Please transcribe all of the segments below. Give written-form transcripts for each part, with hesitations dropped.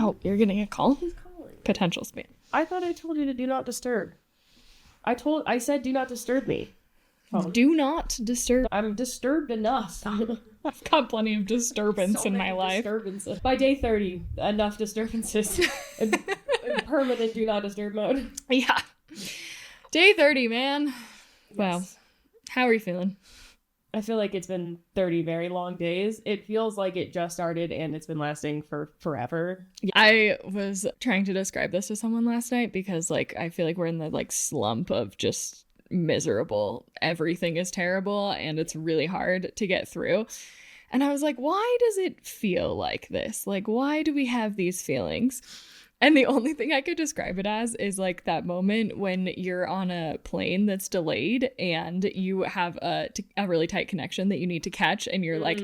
Oh, you're getting a call? He's calling. Potential spam. I thought I told you to do not disturb. I said do not disturb me. Phone. Do not disturb. I'm disturbed enough. I've got plenty of disturbance in my life. Disturbances. By day 30, enough disturbances. in permanent do not disturb mode. Yeah. Day 30, man. Yes. Wow. How are you feeling? I feel like it's been 30 very long days. It feels like it just started and it's been lasting for forever. I was trying to describe this to someone last night because, like, I feel like we're in the, like, slump of just miserable. Everything is terrible and it's really hard to get through. And I was like, why does it feel like this? Like, why do we have these feelings? And the only thing I could describe it as is like that moment when you're on a plane that's delayed and you have a really tight connection that you need to catch and you're like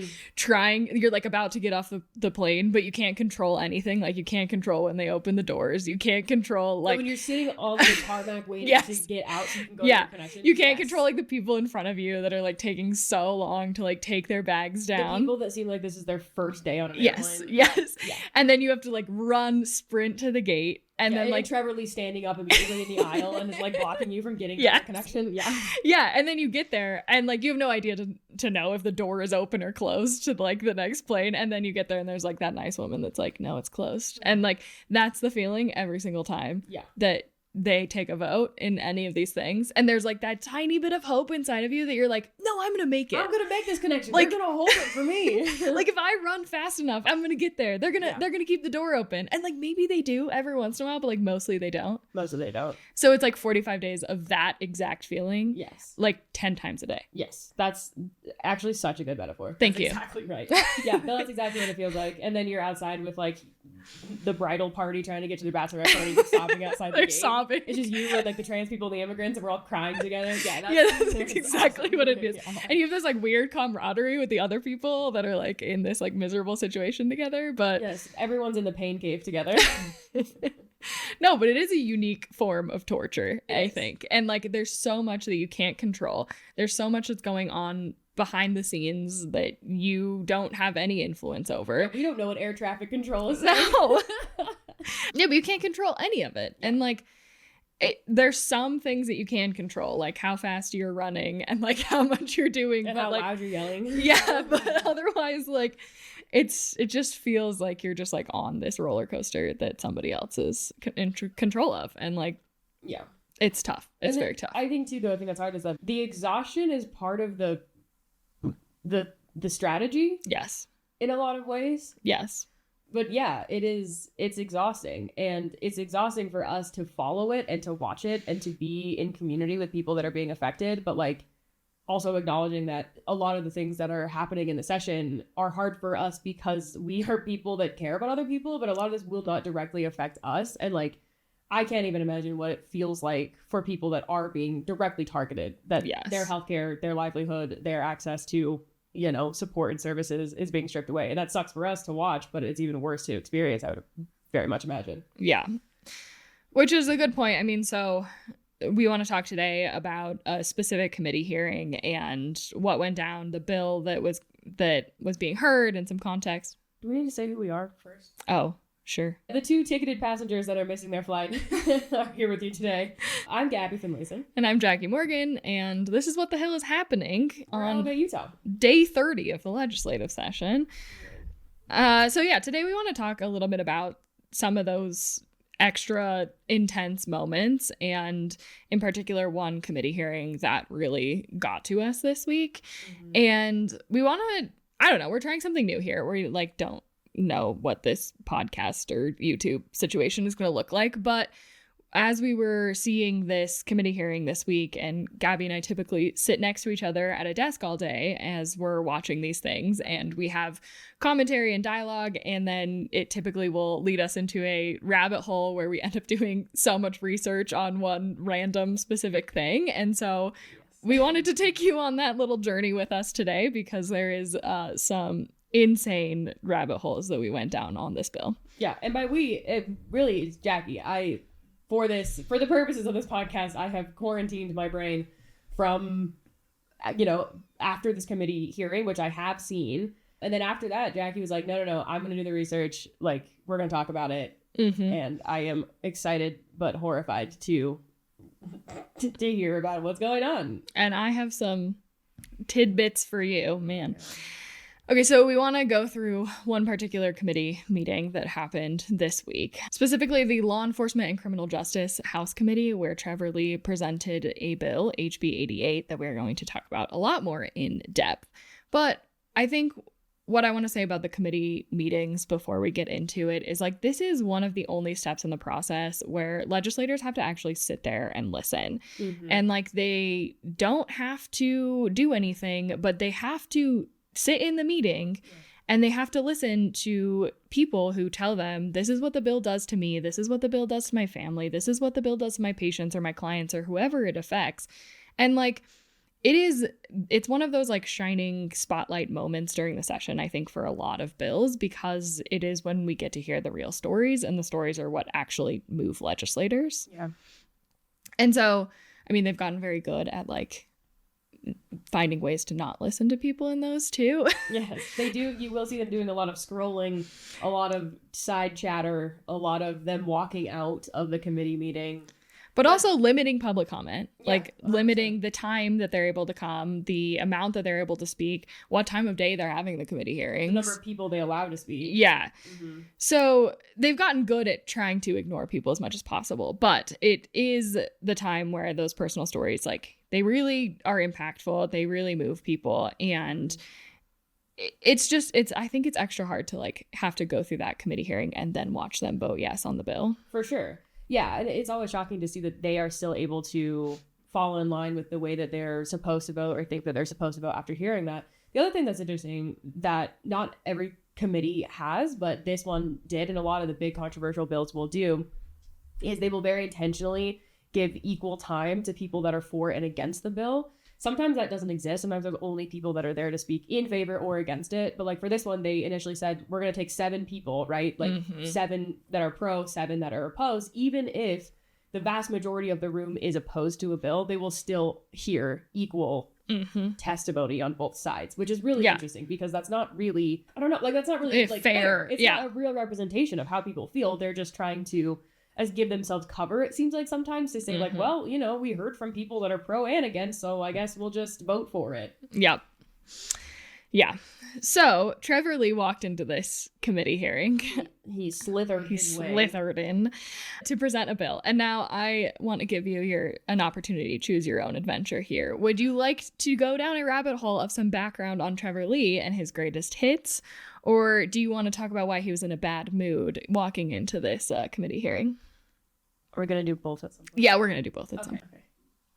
you're like about to get off the plane, but you can't control anything. Like you can't control when they open the doors. You can't control like when you're sitting on the tarmac waiting Yes. to get out so you can go to your connection. You can't control like the people in front of you that are like taking so long to like take their bags down. The people that seem like this is their first day on an Yes. airplane. Yes. Yeah. And then you have to like sprint to the gate and then like Trevor Lee standing up immediately in the aisle and is like blocking you from getting to Yes. the connection. Yeah. Yeah, and then you get there and like you have no idea to know if the door is open or closed to like the next plane, and then you get there and there's like that nice woman that's like, no, it's closed. And like that's the feeling every single time that they take a vote in any of these things, and there's like that tiny bit of hope inside of you that you're like, no, I'm gonna make it. I'm gonna make this connection. Like, they're gonna hold it for me. Like if I run fast enough, I'm gonna get there. They're gonna keep the door open, and like maybe they do every once in a while, but like mostly they don't. Mostly they don't. So it's like 45 days of that exact feeling. Yes. Like 10 times a day. Yes. That's actually such a good metaphor. Thank you. Exactly right. Yeah, no, that's exactly what it feels like. And then you're outside with like the bridal party trying to get to the bachelorette party, sobbing outside the They're gate. sobbing. It's just you with like the trans people and the immigrants, and we're all crying together. Yeah, That's exactly what it is. Yeah. And you have this like weird camaraderie with the other people that are like in this like miserable situation together. But yes, everyone's in the pain cave together. No, but it is a unique form of torture, Yes. I think. And like there's so much that you can't control. There's so much that's going on behind the scenes that you don't have any influence over. We don't know what air traffic control is. No. Yeah, but you can't control any of it. And like there's some things that you can control, like how fast you're running and like how much you're doing, And but how like loud you're yelling. yeah, but otherwise like it just feels like you're just like on this roller coaster that somebody else is in control of, and like Yeah. it's tough. It's very tough. I think too, the other thing that's hard is that the exhaustion is part of the strategy Yes. in a lot of ways. Yes. But yeah, it's exhausting, and it's exhausting for us to follow it and to watch it and to be in community with people that are being affected, but like also acknowledging that a lot of the things that are happening in the session are hard for us because we are people that care about other people, but a lot of this will not directly affect us. And like, I can't even imagine what it feels like for people that are being directly targeted, that Yes. their healthcare, their livelihood, their access to, you know, support and services is being stripped away. And that sucks for us to watch, but it's even worse to experience, I would very much imagine. Yeah. Which is a good point. I mean, so we want to talk today about a specific committee hearing and what went down, the bill that was being heard, and some context. Do we need to say who we are first? Oh, sure. The two ticketed passengers that are missing their flight are here with you today. I'm Gabby Finlayson. And I'm Jackie Morgan, and this is what the hell is happening on Utah. day 30 of the legislative session. So yeah, today we want to talk a little bit about some of those extra intense moments, and in particular one committee hearing that really got to us this week. And we want to, I don't know, we're trying something new here. We like don't know what this podcast or YouTube situation is going to look like, but as we were seeing this committee hearing this week, and Gabby and I typically sit next to each other at a desk all day as we're watching these things, and we have commentary and dialogue, and then it typically will lead us into a rabbit hole where we end up doing so much research on one random specific thing. And so we wanted to take you on that little journey with us today, because there is some insane rabbit holes that we went down on this bill. Yeah, and by we, it really is Jackie. For the purposes of this podcast, I have quarantined my brain from, you know, after this committee hearing, which I have seen, And then after that, Jackie was like, no, I'm going to do the research. Like, we're going to talk about it. And I am excited but horrified to hear about what's going on. And I have some tidbits for you, man. Okay, so we want to go through one particular committee meeting that happened this week, specifically the Law Enforcement and Criminal Justice House Committee, where Trevor Lee presented a bill, HB 88, that we're going to talk about a lot more in depth. But I think what I want to say about the committee meetings before we get into it is like, this is one of the only steps in the process where legislators have to actually sit there and listen. And like, they don't have to do anything, but they have to sit in the meeting and they have to listen to people who tell them, this is what the bill does to me. This is what the bill does to my family. This is what the bill does to my patients or my clients or whoever it affects. And like, it's one of those like shining spotlight moments during the session, I think, for a lot of bills, because it is when we get to hear the real stories, and the stories are what actually move legislators. Yeah. And so, I mean, they've gotten very good at like finding ways to not listen to people in those too. Yes, they do. You will see them doing a lot of scrolling, a lot of side chatter, a lot of them walking out of the committee meeting. But also limiting public comment, Yeah, like 100%. limiting the time that they're able to come, the amount that they're able to speak, what time of day they're having the committee hearings. The number of people they allow to speak. Yeah. So they've gotten good at trying to ignore people as much as possible. But it is the time where those personal stories, like, they really are impactful. They really move people. And I think it's extra hard to like have to go through that committee hearing and then watch them vote yes on the bill. For sure. Yeah, and it's always shocking to see that they are still able to fall in line with the way that they're supposed to vote or think that they're supposed to vote after hearing that. The other thing that's interesting that not every committee has, but this one did, and a lot of the big controversial bills will do, is they will very intentionally give equal time to people that are for and against the bill. Sometimes that doesn't exist. Sometimes there's only people that are there to speak in favor or against it. But like for this one, they initially said, we're going to take 7 people, right? Like 7 that are pro, 7 that are opposed. Even if the vast majority of the room is opposed to a bill, they will still hear equal testimony on both sides, which is really interesting because that's not really, I don't know, like that's not really like fair. It's not a real representation of how people feel. They're just trying to give themselves cover, it seems like sometimes, to say like, well, you know, we heard from people that are pro and against, so I guess we'll just vote for it. Yep. Yeah. So Trevor Lee walked into this committee hearing. He slithered in to present a bill. And now I want to give you an opportunity to choose your own adventure here. Would you like to go down a rabbit hole of some background on Trevor Lee and his greatest hits? Or do you want to talk about why he was in a bad mood walking into this committee hearing? We're going to do both at some point. Yeah, we're going to do both at some point. Okay.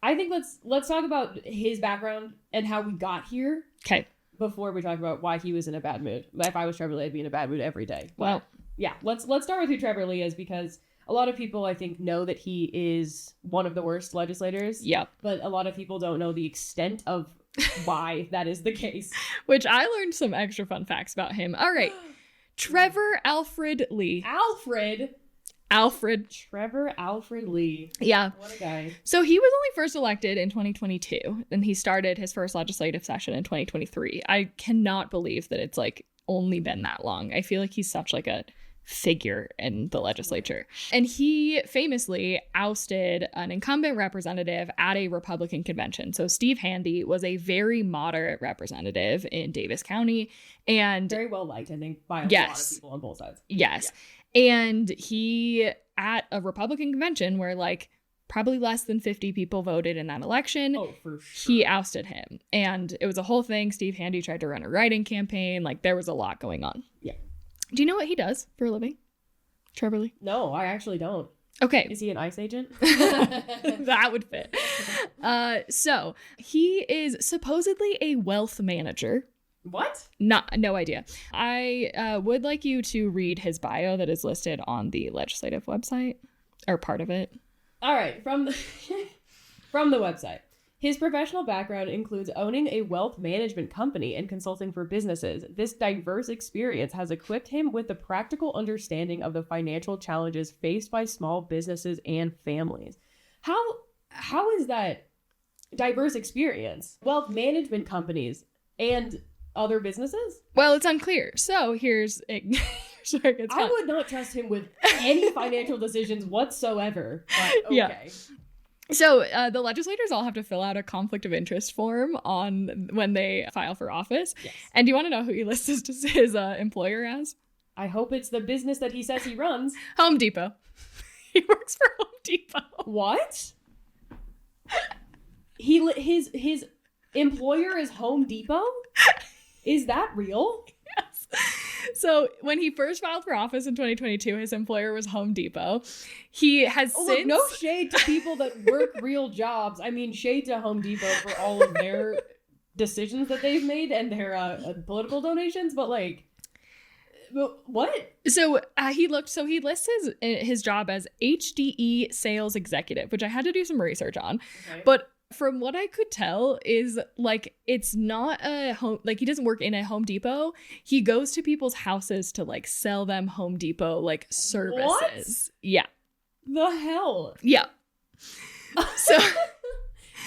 I think let's talk about his background and how we got here. Okay. Before we talk about why he was in a bad mood. If I was Trevor Lee, I'd be in a bad mood every day. Well, yeah, let's start with who Trevor Lee is, because a lot of people, I think, know that he is one of the worst legislators. Yep. But a lot of people don't know the extent of why that is the case. Which I learned some extra fun facts about him. All right. Trevor Alfred Lee. Trevor Alfred Lee. Yeah. What a guy. So he was only first elected in 2022, and he started his first legislative session in 2023. I cannot believe that it's like only been that long. I feel like he's such like a figure in the legislature. And he famously ousted an incumbent representative at a Republican convention. So Steve Handy was a very moderate representative in Davis County, and very well liked, I think, by a lot of people on both sides. Yes. Yeah. And he, at a Republican convention where like probably less than 50 people voted in that election, for sure, he ousted him. And it was a whole thing. Steve Handy tried to run a write-in campaign. Like, there was a lot going on. Yeah. Do you know what he does for a living? Trevor Lee? No, I actually don't. Okay. Is he an ICE agent? That would fit. So he is supposedly a wealth manager. What? No idea. I would like you to read his bio that is listed on the legislative website, or part of it. All right, from the website. His professional background includes owning a wealth management company and consulting for businesses. This diverse experience has equipped him with the practical understanding of the financial challenges faced by small businesses and families. How is that diverse experience? Wealth management companies and other businesses? Well, it's unclear. So here's where it gets I fun. would not trust him with any financial decisions whatsoever. But okay. Yeah. So the legislators all have to fill out a conflict of interest form on when they file for office. Yes. And do you want to know who he lists his employer as? I hope it's the business that he says he runs. Home Depot. He works for Home Depot. What? His employer is Home Depot? Is that real? Yes. So when he first filed for office in 2022, his employer was Home Depot. He has since... Look, no shade to people that work real jobs. I mean, shade to Home Depot for all of their decisions that they've made and their political donations, but like... What? So he lists his job as HDE sales executive, which I had to do some research on. Okay. But from what I could tell is like it's not a home, like he doesn't work in a Home Depot. He goes to people's houses to like sell them Home Depot like services. What? Yeah. The hell? Yeah. So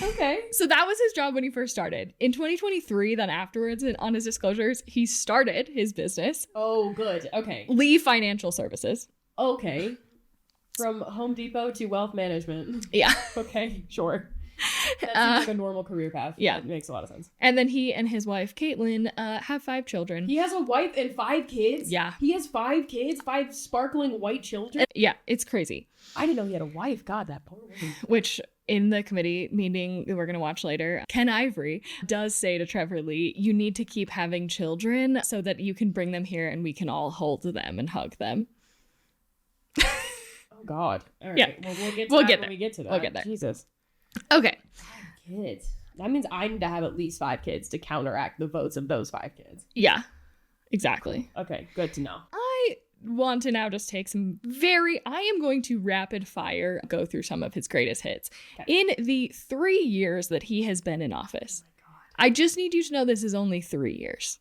okay. So that was his job when he first started. In 2023, then afterwards, on his disclosures, he started his business. Oh, good. Okay. Lee Financial Services. Okay. From Home Depot to wealth management. Yeah. Okay, sure. That seems like a normal career path. Yeah. That makes a lot of sense. And then he and his wife, Caitlin, have 5 children. He has a wife and 5 kids? Yeah. He has 5 kids? 5 sparkling white children? Yeah, it's crazy. I didn't know he had a wife. God, that poor woman. Which, in the committee meeting that we're going to watch later, Ken Ivory does say to Trevor Lee, you need to keep having children so that you can bring them here and we can all hold them and hug them. Oh, God. All right. Yeah. Well, we'll get to that when we get to that. We'll get there. Jesus. Okay. 5 kids. That means I need to have at least 5 kids to counteract the votes of those 5 kids. Yeah, exactly. Okay, good to know. I want to now just take I am going to rapid fire go through some of his greatest hits in the 3 years that he has been in office. Oh my God. I just need you to know this is only 3 years.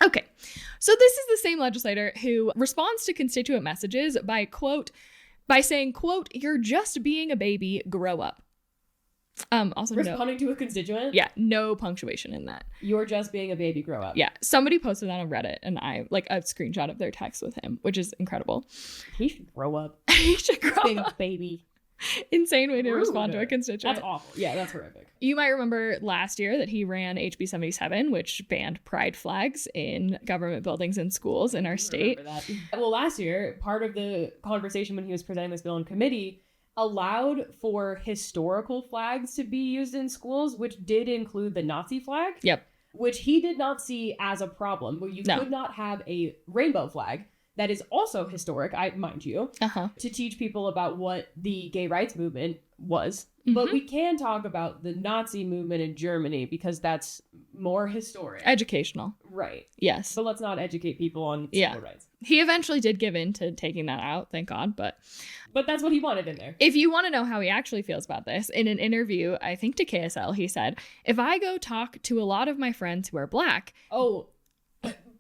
Okay, so this is the same legislator who responds to constituent messages by saying, quote, you're just being a baby, grow up. Also responding to a constituent? Yeah, no punctuation in that. You're just being a baby, grow up. Yeah, somebody posted that on Reddit and I like a screenshot of their text with him, which is incredible. He should grow up. He should grow being up. A baby. Insane way to respond to a constituent. That's awful. Yeah, that's horrific. You might remember last year that he ran HB 77, which banned pride flags in government buildings and schools in our state. Remember that. Well, last year, part of the conversation when he was presenting this bill in committee allowed for historical flags to be used in schools, which did include the Nazi flag. Yep. Which he did not see as a problem, where you could not have a rainbow flag that is also historic, mind you, to teach people about what the gay rights movement was. Mm-hmm. But we can talk about the Nazi movement in Germany because that's more historic. Educational. Right. Yes. So let's not educate people on civil rights. He eventually did give in to taking that out, thank God, but that's what he wanted in there. If you want to know how he actually feels about this, in an interview, I think to KSL, he said, if I go talk to a lot of my friends who are black... Oh,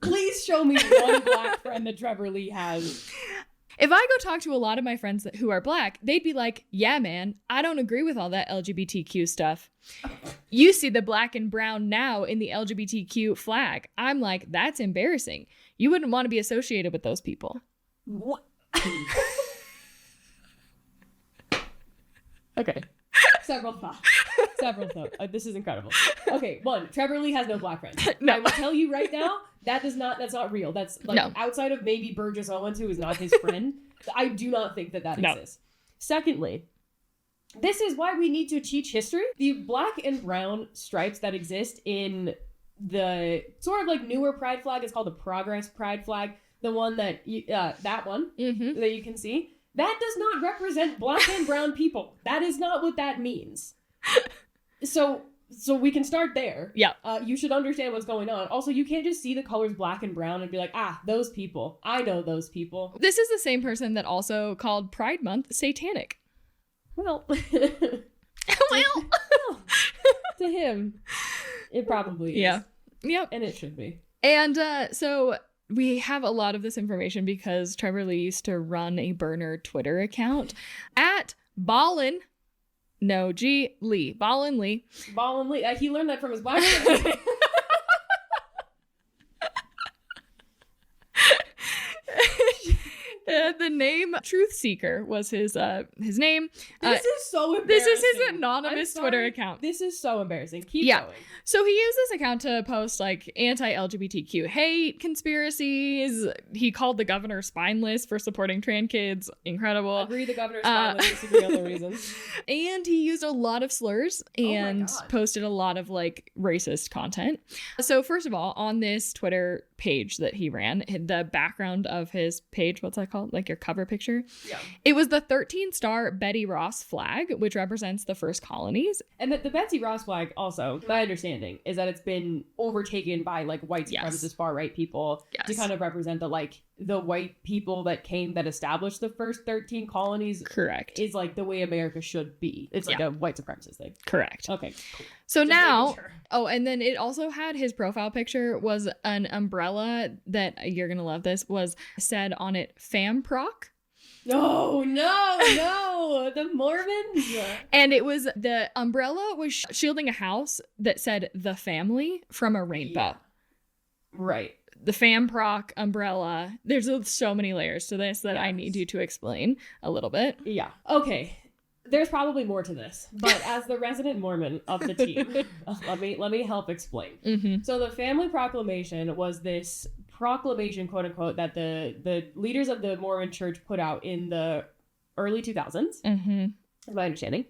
please show me one black friend that Trevor Lee has. If I go talk to a lot of my friends who are black, they'd be like, yeah, man, I don't agree with all that LGBTQ stuff. You see the black and brown now in the LGBTQ flag. I'm like, that's embarrassing. You wouldn't want to be associated with those people. What? Okay. Several thoughts. This is incredible. Okay, 1, Trevor Lee has no black friends. No. I will tell you right now, that's not real. That's like outside of maybe Burgess Owens, who is not his friend. I do not think that exists. Secondly, this is why we need to teach history. The black and brown stripes that exist in the sort of like newer pride flag is called the Progress Pride flag. The one that that one that you can see. That does not represent black and brown people. That is not what that means. So we can start there. Yeah. You should understand what's going on. Also, you can't just see the colors black and brown and be like, those people. I know those people. This is the same person that also called Pride Month satanic. Well. Well. To him, it probably is. Yeah. Yep. And it should be. And so... we have a lot of this information because Trevor Lee used to run a burner Twitter account at Ballin Lee. He learned that from his black friend. the name Truth Seeker was his name. This is so embarrassing. This is his anonymous Twitter account. This is so embarrassing. Keep going. So he used this account to post like anti-LGBTQ hate conspiracies. He called the governor spineless for supporting trans kids. Incredible. Agree, the governor's spineless. Disagree on the reasons. And he used a lot of slurs and posted a lot of like racist content. So first of all, on this Twitter page that he ran, the background of his page, what's that called? Like your cover picture? Yeah. It was the 13-star Betty Ross flag, which represents the first colonies. And the Betsy Ross flag also, my understanding, is that it's been overtaken by like white supremacist far-right people to kind of represent the white people that established the first 13 colonies. Correct. Is like the way America should be. It's like a white supremacist thing. Correct. Okay, cool. So now, and then it also had his profile picture was an umbrella that, you're going to love this, was said on it, fam proc. No, the Mormons. And it was, the umbrella was shielding a house that said the family from a rainbow. Yeah. Right. The fam proc umbrella. There's so many layers to this that I need you to explain a little bit. Yeah. Okay. There's probably more to this, but as the resident Mormon of the team, let me help explain. Mm-hmm. So the family proclamation was this proclamation, quote unquote, that the leaders of the Mormon church put out in the early 2000s, is my understanding.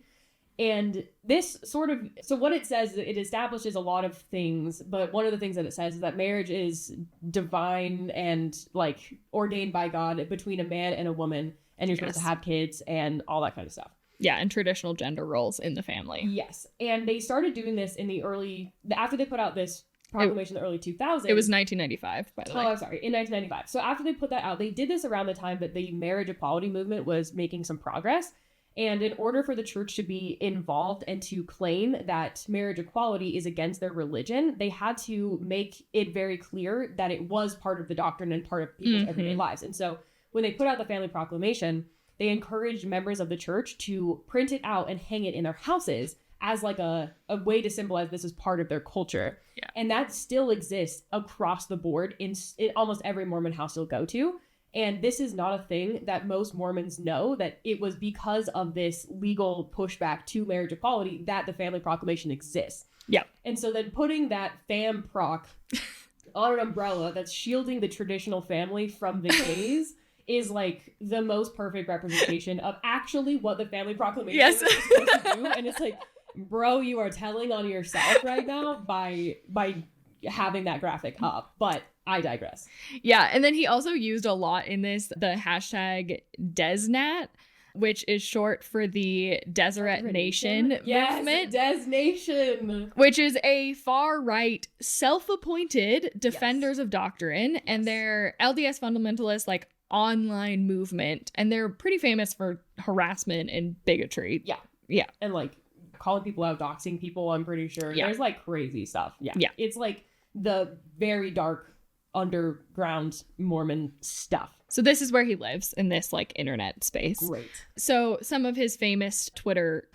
And this sort of, so what it says, it establishes a lot of things, but one of the things that it says is that marriage is divine and like ordained by God between a man and a woman, and you're supposed to have kids and all that kind of stuff. Yeah, and traditional gender roles in the family. Yes. And they started doing this after they put out this proclamation in the early 2000s. It was 1995, by the way. Oh, I'm sorry, in 1995. So after they put that out, they did this around the time that the marriage equality movement was making some progress. And in order for the church to be involved and to claim that marriage equality is against their religion, they had to make it very clear that it was part of the doctrine and part of people's everyday lives. And so when they put out the family proclamation, they encouraged members of the church to print it out and hang it in their houses as like a way to symbolize this as part of their culture. Yeah. And that still exists across the board in almost every Mormon house you'll go to. And this is not a thing that most Mormons know, that it was because of this legal pushback to marriage equality that the family proclamation exists. Yeah. And so then putting that fam proc on an umbrella that's shielding the traditional family from the gays is like the most perfect representation of actually what the family proclamation is supposed to do. And it's like, bro, you are telling on yourself right now by having that graphic up. But I digress. Yeah, and then he also used a lot in this the hashtag DesNat, which is short for the Deseret Nation movement. Des Nation. Which is a far-right, self-appointed defenders of doctrine, and they're LDS fundamentalists, like, online movement, and they're pretty famous for harassment and bigotry. Yeah. And, like, calling people out, doxing people, I'm pretty sure. There's, like, crazy stuff. Yeah. It's, like, the very dark underground Mormon stuff. So this is where he lives, in this like internet space. Great. So some of his famous Twitter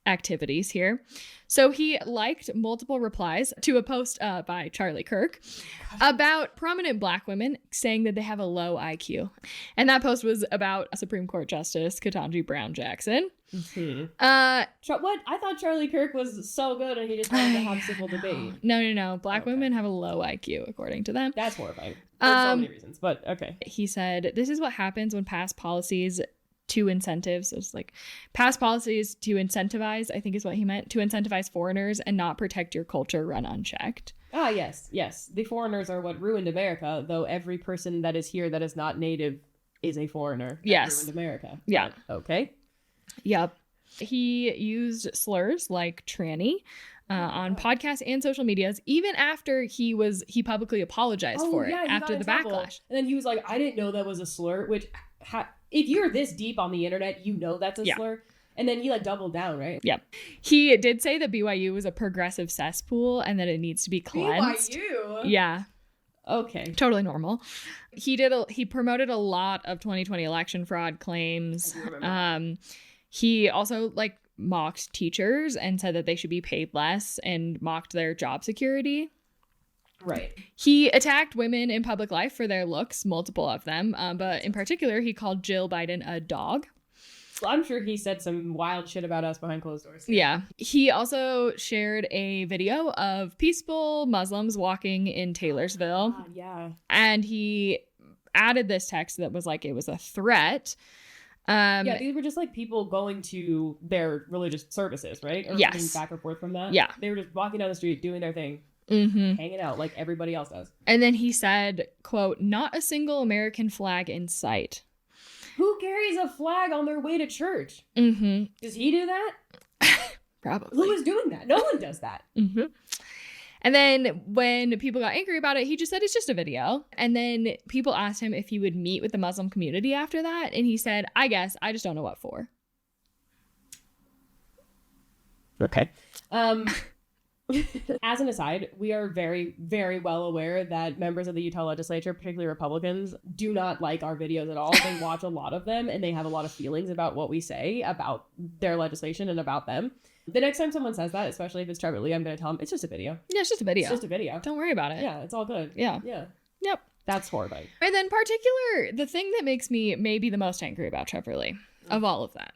activities here. So he liked multiple replies to a post by Charlie Kirk about prominent Black women saying that they have a low IQ. And that post was about Supreme Court Justice Ketanji Brown Jackson. What? I thought Charlie Kirk was so good and he just wanted to have civil debate. No. Black women have a low IQ, according to them. That's horrifying. For so many reasons, but okay. He said, this is what happens when past policies to incentives. So it's like past policies to incentivize, I think is what he meant, to incentivize foreigners and not protect your culture run unchecked. Ah, yes. The foreigners are what ruined America, though every person that is here that is not native is a foreigner. Yes. Ruined America. Yeah. But, okay. Yep. He used slurs like tranny on podcasts and social medias, even after he publicly apologized for it after the backlash. And then he was like, I didn't know that was a slur, which if you're this deep on the internet, you know that's a slur. And then he like doubled down, right? Yep. He did say that BYU was a progressive cesspool and that it needs to be cleansed. BYU? Yeah. Okay. Totally normal. He promoted a lot of 2020 election fraud claims. He also like mocked teachers and said that they should be paid less and mocked their job security. Right. He attacked women in public life for their looks, multiple of them, but in particular, he called Jill Biden a dog. Well, I'm sure he said some wild shit about us behind closed doors. Yeah. He also shared a video of peaceful Muslims walking in Taylorsville. God, yeah. And he added this text that was like, it was a threat. Yeah, these were just like people going to their religious services, right? Or yes. coming back and forth from that. Yeah. They were just walking down the street, doing their thing, hanging out like everybody else does. And then he said, quote, not a single American flag in sight. Who carries a flag on their way to church? Does he do that? Probably. Who is doing that? No one does that. And then when people got angry about it, he just said it's just a video. And then people asked him if he would meet with the Muslim community after that. And he said, I guess, I just don't know what for. Okay. As an aside, we are very, very well aware that members of the Utah legislature, particularly Republicans, do not like our videos at all. They watch a lot of them and they have a lot of feelings about what we say about their legislation and about them. The next time someone says that, especially if it's Trevor Lee, I'm going to tell them it's just a video. Yeah, it's just a video. It's just a video. Don't worry about it. Yeah, it's all good. Yeah. Yeah. Yep. That's horrifying. And then the thing that makes me maybe the most angry about Trevor Lee of all of that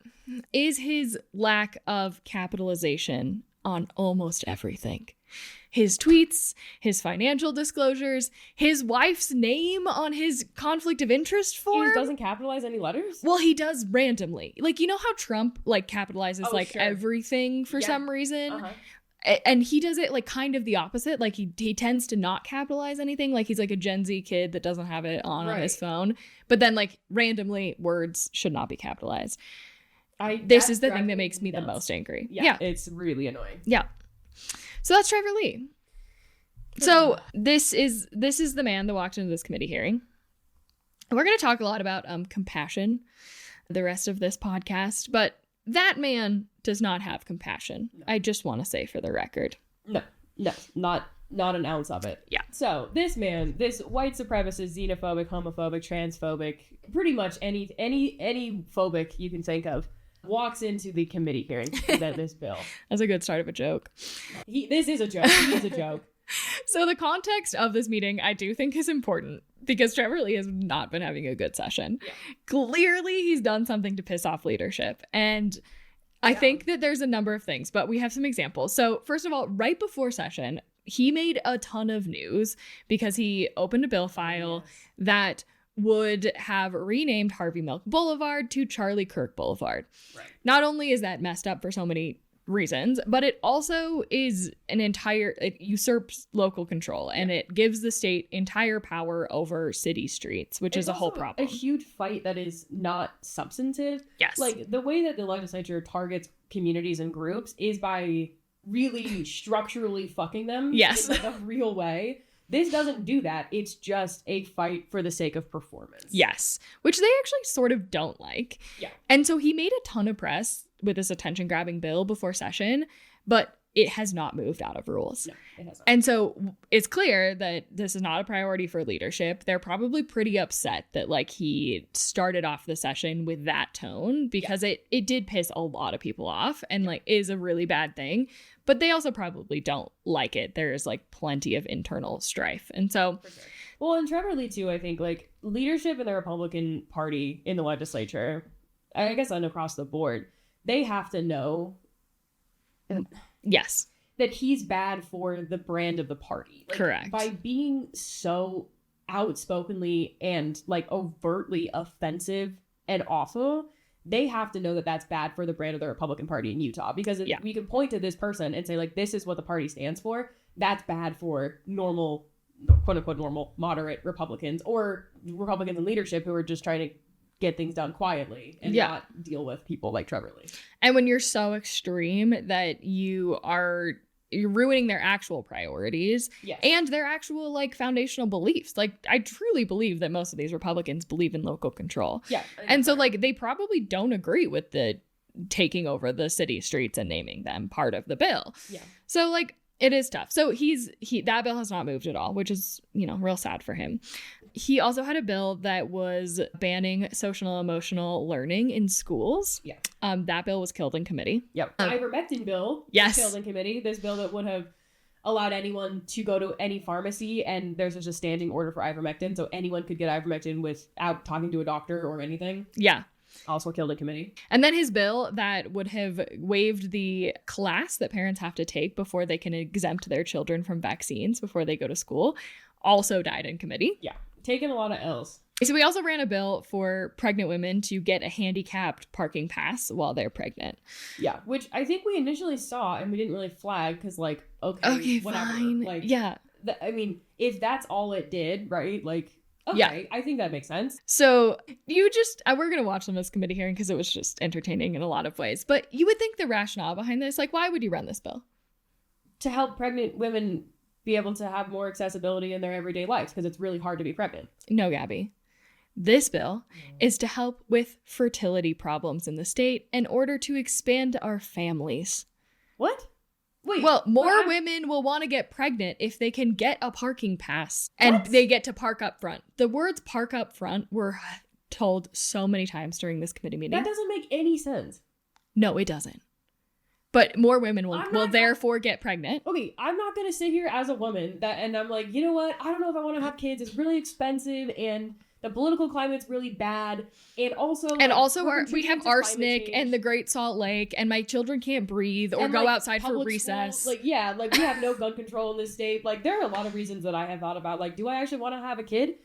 is his lack of capitalization on almost everything. His tweets, his financial disclosures, his wife's name on his conflict of interest form. He just doesn't capitalize any letters? Well, he does randomly. Like, you know how Trump like capitalizes Sure. everything for some reason? Uh-huh. And he does it like kind of the opposite. Like he tends to not capitalize anything. Like he's like a Gen Z kid that doesn't have it on his phone. But then like randomly words should not be capitalized. This is the thing that makes me the most angry. Yeah, it's really annoying. Yeah. So that's Trevor Lee. So this is the man that walked into this committee hearing. We're going to talk a lot about compassion the rest of this podcast, but that man does not have compassion. No. I just want to say for the record. No, not an ounce of it. Yeah. So this man, this white supremacist, xenophobic, homophobic, transphobic, pretty much any phobic you can think of, walks into the committee hearing to present this bill. That's a good start of a joke. This is a joke. He is a joke. So the context of this meeting, I do think is important because Trevor Lee has not been having a good session. Yeah. Clearly, he's done something to piss off leadership. And I think that there's a number of things, but we have some examples. So first of all, right before session, he made a ton of news because he opened a bill file that would have renamed Harvey Milk Boulevard to Charlie Kirk Boulevard. Right. Not only is that messed up for so many reasons, but it also is it usurps local control and it gives the state entire power over city streets, which is a whole problem. A huge fight that is not substantive. Yes. Like the way that the legislature targets communities and groups is by really structurally fucking them. Yes. In like a real way. This doesn't do that. It's just a fight for the sake of performance. Yes. Which they actually sort of don't like. Yeah. And so he made a ton of press with this attention-grabbing bill before session, but it has not moved out of rules. No, it hasn't. And so it's clear that this is not a priority for leadership. They're probably pretty upset that like he started off the session with that tone because it did piss a lot of people off and like is a really bad thing. But they also probably don't like it. There's like plenty of internal strife. And so for sure. Well, and Trevor Lee too, I think like leadership in the Republican Party in the legislature, I guess and across the board, they have to know yes, that he's bad for the brand of the party. Like, correct. By being so outspokenly and like overtly offensive and awful, they have to know that that's bad for the brand of the Republican Party in Utah. Because if we can point to this person and say like, this is what the party stands for, that's bad for normal, quote unquote, normal, moderate Republicans or Republicans in leadership who are just trying to get things done quietly and not deal with people like Trevor Lee. And when you're so extreme that you're ruining their actual priorities and their actual like foundational beliefs. Like I truly believe that most of these Republicans believe in local control. Yeah. And so like they probably don't agree with the taking over the city streets and naming them part of the bill. Yeah. So like it is tough. So that bill has not moved at all, which is, real sad for him. He also had a bill that was banning social and emotional learning in schools. Yeah. That bill was killed in committee. Yep. The ivermectin bill was killed in committee. This bill that would have allowed anyone to go to any pharmacy and there's just a standing order for ivermectin, so anyone could get ivermectin without talking to a doctor or anything. Yeah. Also killed in committee. And then his bill that would have waived the class that parents have to take before they can exempt their children from vaccines before they go to school also died in committee. Yeah. Taking a lot of L's. So we also ran a bill for pregnant women to get a handicapped parking pass while they're pregnant. Yeah, which I think we initially saw and we didn't really flag because, like, okay, whatever. Fine. Like, yeah. I mean, if that's all it did, right? Like, okay, yeah. I think that makes sense. So you just, we're going to watch them this committee hearing because it was just entertaining in a lot of ways. But you would think the rationale behind this, like, why would you run this bill? To help pregnant women be able to have more accessibility in their everyday lives because it's really hard to be pregnant. No, Gabby. This bill is to help with fertility problems in the state in order to expand our families. What? Wait. Well, more women will want to get pregnant if they can get a parking pass and they get to park up front. The words park up front were told so many times during this committee meeting. That doesn't make any sense. No, it doesn't. But more women will therefore get pregnant. Okay, I'm not going to sit here as a woman and I'm like, you know what? I don't know if I want to have kids. It's really expensive and the political climate's really bad. And also we have arsenic and the Great Salt Lake and my children can't breathe or go outside for recess. School, we have no gun control in this state. Like, there are a lot of reasons that I have thought about, like, do I actually want to have a kid?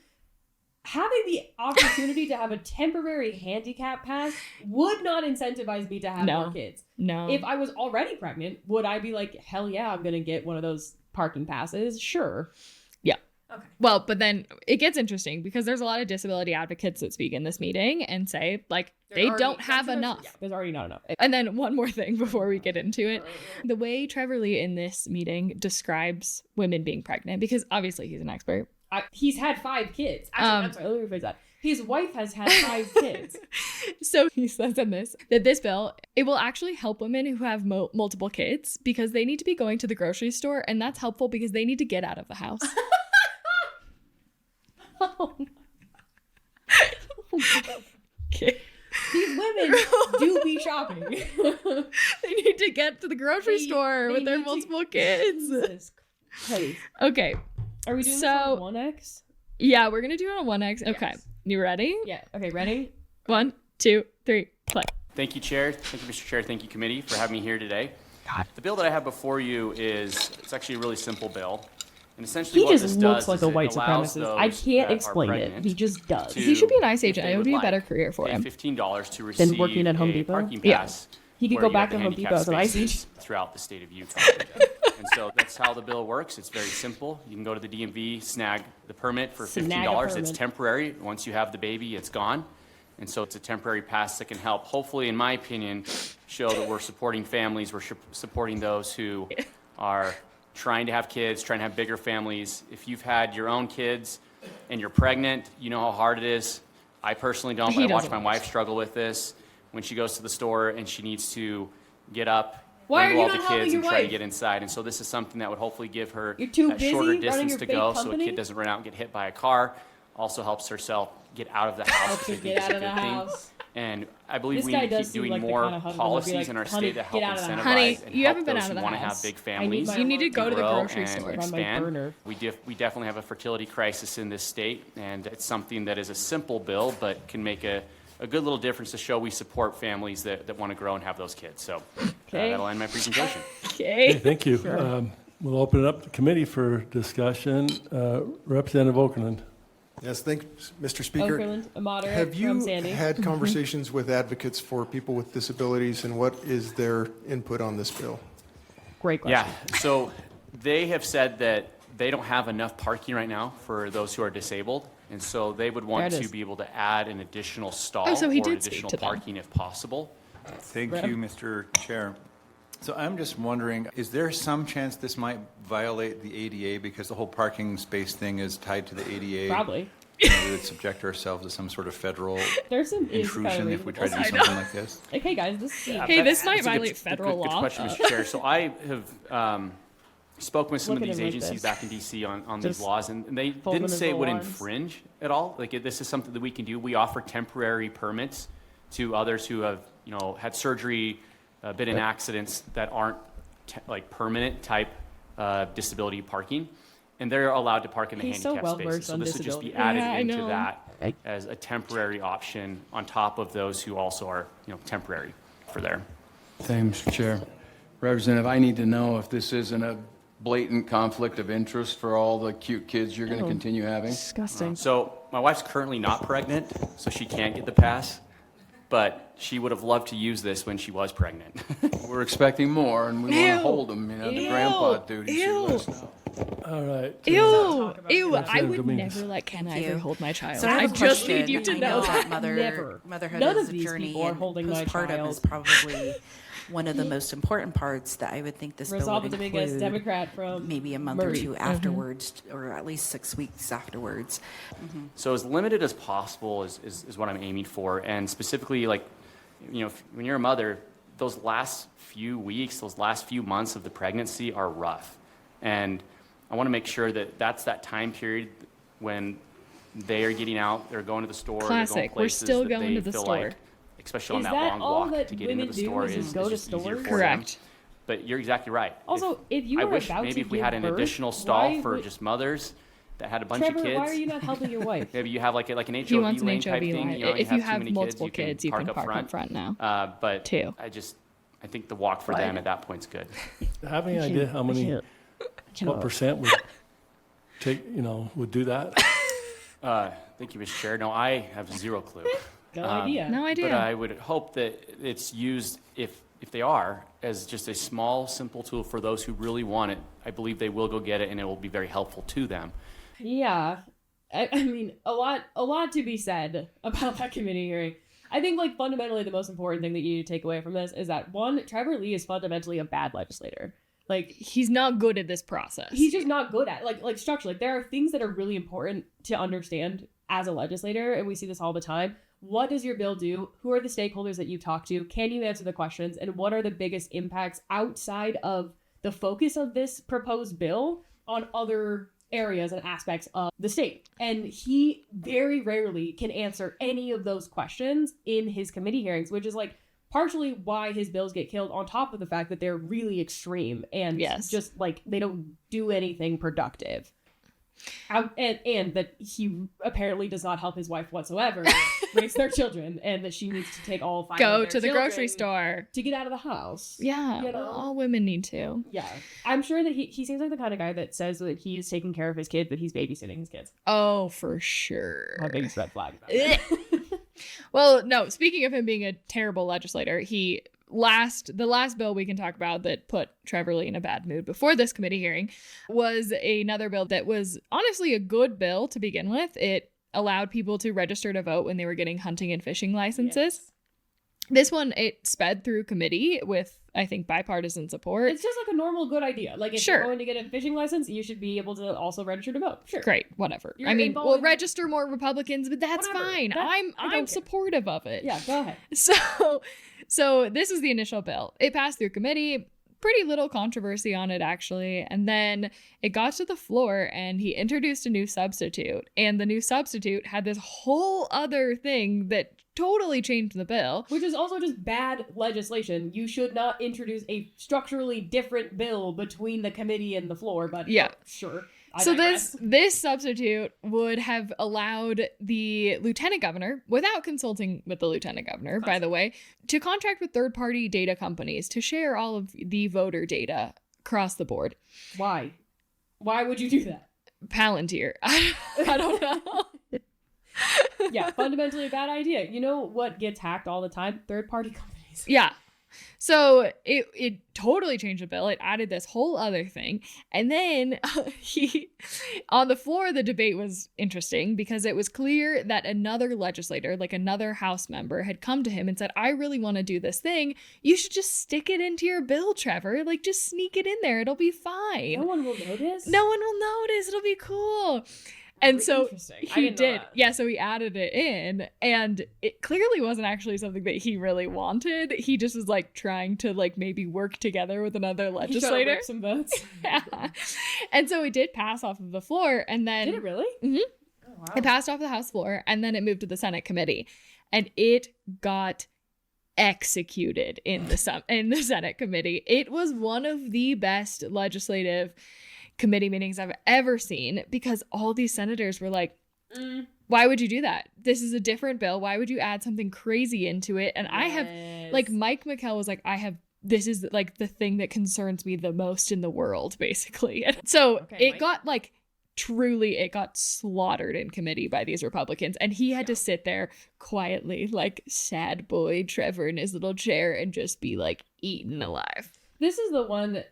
Having the opportunity to have a temporary handicap pass would not incentivize me to have more kids. No. If I was already pregnant, would I be like, hell yeah, I'm going to get one of those parking passes? Sure. Yeah. Okay. Well, but then it gets interesting because there's a lot of disability advocates that speak in this meeting and say, like, they don't have enough. Yeah, there's already not enough. And then one more thing before we get into it. The way Trevor Lee in this meeting describes women being pregnant, because obviously he's an expert. He's had 5 kids. Actually, I'm sorry, let me rephrase that. His wife has had 5 kids. So he says in this, that this bill, it will actually help women who have multiple kids because they need to be going to the grocery store, and that's helpful because they need to get out of the house. Oh my God. Okay. These women do be shopping. They need to get to the grocery store with their multiple kids. Jesus Christ. Okay. Are we doing this on 1X? Yeah, we're going to do it on 1X. Yes. Okay. You ready? Yeah. Okay, ready? 1, 2, 3, play. Thank you, Chair. Thank you, Mr. Chair. Thank you, Committee, for having me here today. The bill that I have before you it's actually a really simple bill. And essentially he what just this looks does like is a it white allows supremacist. those I can't that explain are it. pregnant He just does. to, He should be an ICE if agent. they It would be a like, better career for pay him. $15 to receive Than working at Home Depot? parking Yeah. pass. He could where go you back have to the Home Depot handicap as an ICE spaces agent. throughout the state of Utah. And so that's how the bill works. It's very simple. You can go to the DMV, snag the permit for $15. It's temporary. Once you have the baby, it's gone. And so it's a temporary pass that can help, hopefully, in my opinion, show that we're supporting families, we're supporting those who are trying to have kids, trying to have bigger families. If you've had your own kids and you're pregnant, you know how hard it is. I personally don't, but I watch my wife struggle with this when she goes to the store and she needs to get up, wrangle all the kids and try to get inside. And so this is something that would hopefully give her a shorter distance to go so a kid doesn't run out and get hit by a car. Also helps herself get out of the house, which I think is a good thing. And I believe we need to keep doing more policies in our state to help incentivize and help those who want to have big families. You need to go to the grocery store. And expand. We definitely have a fertility crisis in this state, and it's something that is a simple bill, but can make a good little difference to show we support families that want to grow and have those kids. So that'll end my presentation. Okay. Thank you. Sure. We'll open it up to committee for discussion. Representative Okerlund. Yes, thanks, Mr. Speaker. Okerlund, a moderator Have you from Sandy. had conversations with advocates for people with disabilities, and what is their input on this bill? Great question. Yeah, so they have said that they don't have enough parking right now for those who are disabled, and so they would want to be able to add an additional stall or additional parking if possible. Thank you, Mr. Chair. So I'm just wondering, is there some chance this might violate the ADA because the whole parking space thing is tied to the ADA? Probably. We would subject ourselves to some sort of federal intrusion if we try to do something like this. Like, hey guys, this might violate federal law. Good question, Mr. Chair. So I have spoken with some of these agencies back in D.C. on these laws, and they didn't say it would infringe at all. Like, this is something that we can do. We offer temporary permits to others who have, had surgery, been in accidents that aren't like permanent type disability parking, and they're allowed to park in the He's so handicap spaces. well-versed So on this would just disability. be added Yeah, I into know. that as a temporary option on top of those who also are, temporary for there. Thanks, Mr. Chair. Representative, I need to know if this isn't a blatant conflict of interest for all the cute kids you're going to continue having. Disgusting. So my wife's currently not pregnant, so she can't get the pass, but she would have loved to use this when she was pregnant. We're expecting more, and we want Ew. to hold them, the Ew. grandpa duty. So Ew. let us know. All right. Ew, I Representative would Dominguez. never let Ken Thank Ivor you. hold my child. So I have a just question. need you to I know that that. Never. motherhood None is of a these journey, people are and holding my postpartum child. is probably one of the most important parts that I would think this bill Rosalba would Dominguez, include. Democrat from Maybe a month Murray. or two afterwards, or at least 6 weeks afterwards. So as limited as possible is what I'm aiming for, and specifically, like, when you're a mother, those last few weeks, those last few months of the pregnancy are rough, and I want to make sure that that's that time period when they are getting out, they're going to the store, they're going Classic. We're places still that going they to the feel store. like, especially on Is that that long all walk that to get into women the do store is is go to just easier stores? for them. Correct. But you're exactly right. Also, if you I were wish about maybe to if we give had an birth, additional stall why for would- just mothers that had a bunch Trevor, of kids. why are you not helping your wife? Maybe you have like an HOV He wants an lane type HOV thing. line. You know, If you too have many multiple kids, you can park up front now. But Too. I think the walk for them at that point's good. Have any idea how many, what percent would would do that? Thank you, Mr. Chair. No, I have zero clue. No idea. No idea. But I would hope that it's used, if they are, as just a small, simple tool for those who really want it. I believe they will go get it, and it will be very helpful to them. Yeah. I mean, a lot to be said about that committee hearing. I think, like, fundamentally the most important thing that you need to take away from this is that, one, Trevor Lee is fundamentally a bad legislator. Like, He's not good at this process. he's just not good at like structurally. There are things that are really important to understand as a legislator, and we see this all the time. What does your bill do? Who are the stakeholders that you talk to? Can you answer the questions? And what are the biggest impacts outside of the focus of this proposed bill on other areas and aspects of the state? And he very rarely can answer any of those questions in his committee hearings, which is like partially why his bills get killed, on top of the fact that they're really extreme and Yes. just like they don't do anything productive. And that he apparently does not help his wife whatsoever raise their children, and that she needs to take all 5 of Go their to the children grocery store. to get out of the house. Yeah, You know? all women need to. Yeah. I'm sure that he seems like the kind of guy that says that he's taking care of his kids, but he's babysitting his kids. Oh, for sure. My biggest red flag about that. Well, no, speaking of him being a terrible legislator, the last bill we can talk about that put Trevor Lee in a bad mood before this committee hearing was another bill that was honestly a good bill to begin with. It allowed people to register to vote when they were getting hunting and fishing licenses. Yes. This one, it sped through committee with, I think, bipartisan support. It's just like a normal good idea. Like, if Sure. you're going to get a fishing license, you should be able to also register to vote. Sure. Great, whatever. You're I mean, involved we'll in- register more Republicans, but that's Whatever. fine. I don't I'm care. supportive of it. Yeah, go ahead. So this is the initial bill. It passed through committee. Pretty little controversy on it, actually. And then it got to the floor and he introduced a new substitute. And the new substitute had this whole other thing that totally changed the bill. Which is also just bad legislation. You should not introduce a structurally different bill between the committee and the floor, but Yeah. sure. I So digress. this substitute would have allowed the lieutenant governor, without consulting with the lieutenant governor, by the way, to contract with third-party data companies to share all of the voter data across the board. Why? Why would you do that? Palantir. I don't know. Yeah, fundamentally a bad idea. You know what gets hacked all the time? Third-party companies. Yeah. So it totally changed the bill. It added this whole other thing. And then on the floor, the debate was interesting because it was clear that another legislator, like another House member, had come to him and said, I really want to do this thing. You should just stick it into your bill, Trevor. Like, just sneak it in there. It'll be fine. No one will notice. No one will notice. It'll be cool. And Very so interesting. I he didn't know did. that. Yeah, so he added it in, and it clearly wasn't actually something that he really wanted. He just was like trying to like maybe work together with another He's trying to legislator. whip some votes. Yeah. And so it did pass off of the floor, and then Did it really? Mhm. Oh, wow. it passed off the House floor, and then it moved to the Senate committee, and it got executed in the Senate committee. It was one of the best legislative committee meetings I've ever seen, because all these senators were like, why would you do that? This is a different bill. Why would you add something crazy into it? And I have, like, Mike McKell was like, this is like the thing that concerns me the most in the world, basically. And so it got like, truly, it got slaughtered in committee by these Republicans. And he had to sit there quietly, like sad boy Trevor in his little chair, and just be like eaten alive. This is the one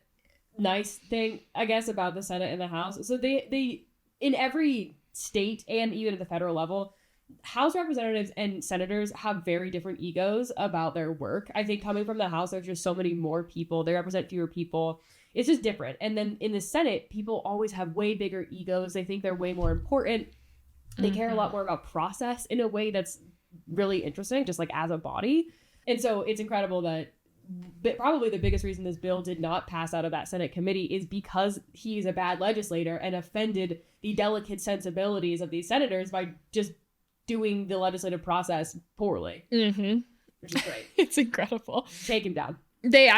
nice thing, I guess, about the Senate and the House. So they in every state and even at the federal level, House representatives and senators have very different egos about their work. I think coming from the House, there's just so many more people. They represent fewer people. It's just different. And then in the Senate, people always have way bigger egos. They think they're way more important. They care a lot more about process in a way that's really interesting, just like as a body. And so it's incredible that probably the biggest reason this bill did not pass out of that Senate committee is because he's a bad legislator and offended the delicate sensibilities of these senators by just doing the legislative process poorly. Which is great. It's incredible. Take him down. They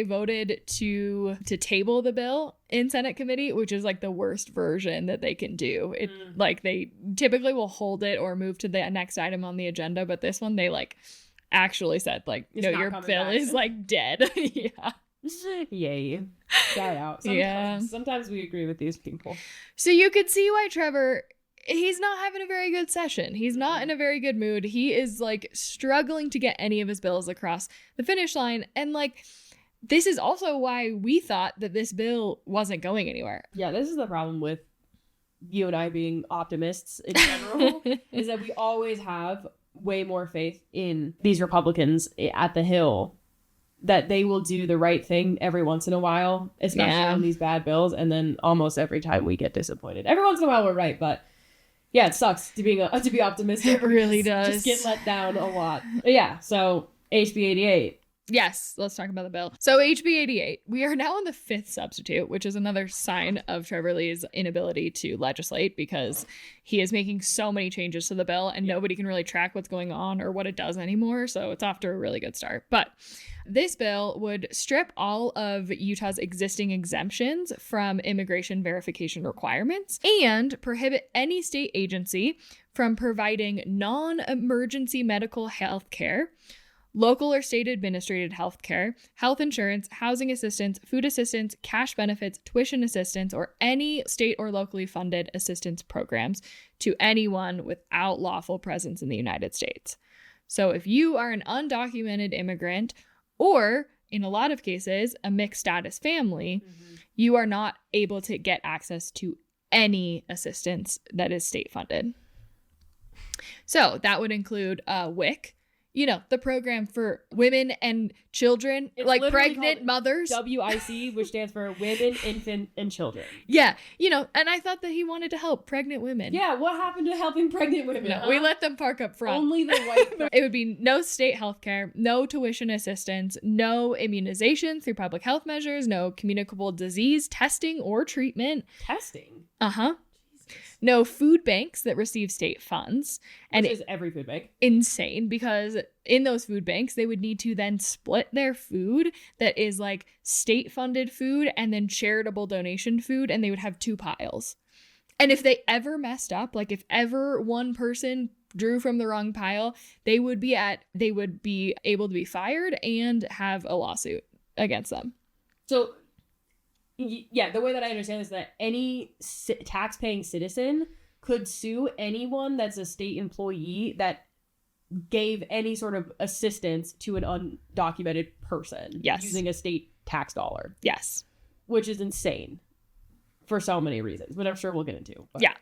voted to table the bill in Senate committee, which is like the worst version that they can do. It like they typically will hold it or move to the next item on the agenda, but this one they like actually said like, no, your bill back. Is like dead. Yeah. Yay. Shout out. Sometimes we agree with these people. So you could see why Trevor, he's not having a very good session. He's not in a very good mood. He is like struggling to get any of his bills across the finish line. And like, this is also why we thought that this bill wasn't going anywhere. Yeah, this is the problem with you and I being optimists in general, is that we always have way more faith in these Republicans at the Hill, that they will do the right thing every once in a while, especially on these bad bills. And then almost every time we get disappointed. Every once in a while we're right, but yeah, it sucks to be optimistic. It really does. Just get let down a lot. But yeah, so HB 88. Yes, let's talk about the bill. So HB 88, we are now on the fifth substitute, which is another sign of Trevor Lee's inability to legislate, because he is making so many changes to the bill and nobody can really track what's going on or what it does anymore. So it's off to a really good start. But this bill would strip all of Utah's existing exemptions from immigration verification requirements and prohibit any state agency from providing non-emergency medical health care, local or state administrated health care, health insurance, housing assistance, food assistance, cash benefits, tuition assistance, or any state or locally funded assistance programs to anyone without lawful presence in the United States. So if you are an undocumented immigrant, or in a lot of cases, a mixed status family, you are not able to get access to any assistance that is state funded. So that would include WIC, you know, the program for women and children, It's like literally pregnant called mothers. WIC, which stands for Women, Infant, and Children. Yeah, you know, and I thought that he wanted to help pregnant women. Yeah, what happened to helping pregnant women? No, we let them park up front. Only the white. It would be no state health care, no tuition assistance, no immunization through public health measures, no communicable disease testing or treatment. Testing? Uh-huh. No food banks that receive state funds. And Which is every food bank. Insane, because in those food banks, they would need to then split their food that is like state funded food and then charitable donation food, and they would have two piles. And if they ever messed up, like if ever one person drew from the wrong pile, they would be able to be fired and have a lawsuit against them. So yeah, the way that I understand is that any tax-paying citizen could sue anyone that's a state employee that gave any sort of assistance to an undocumented person. Yes. Using a state tax dollar. Yes. Which is insane for so many reasons, but I'm sure we'll get into. But. Yeah.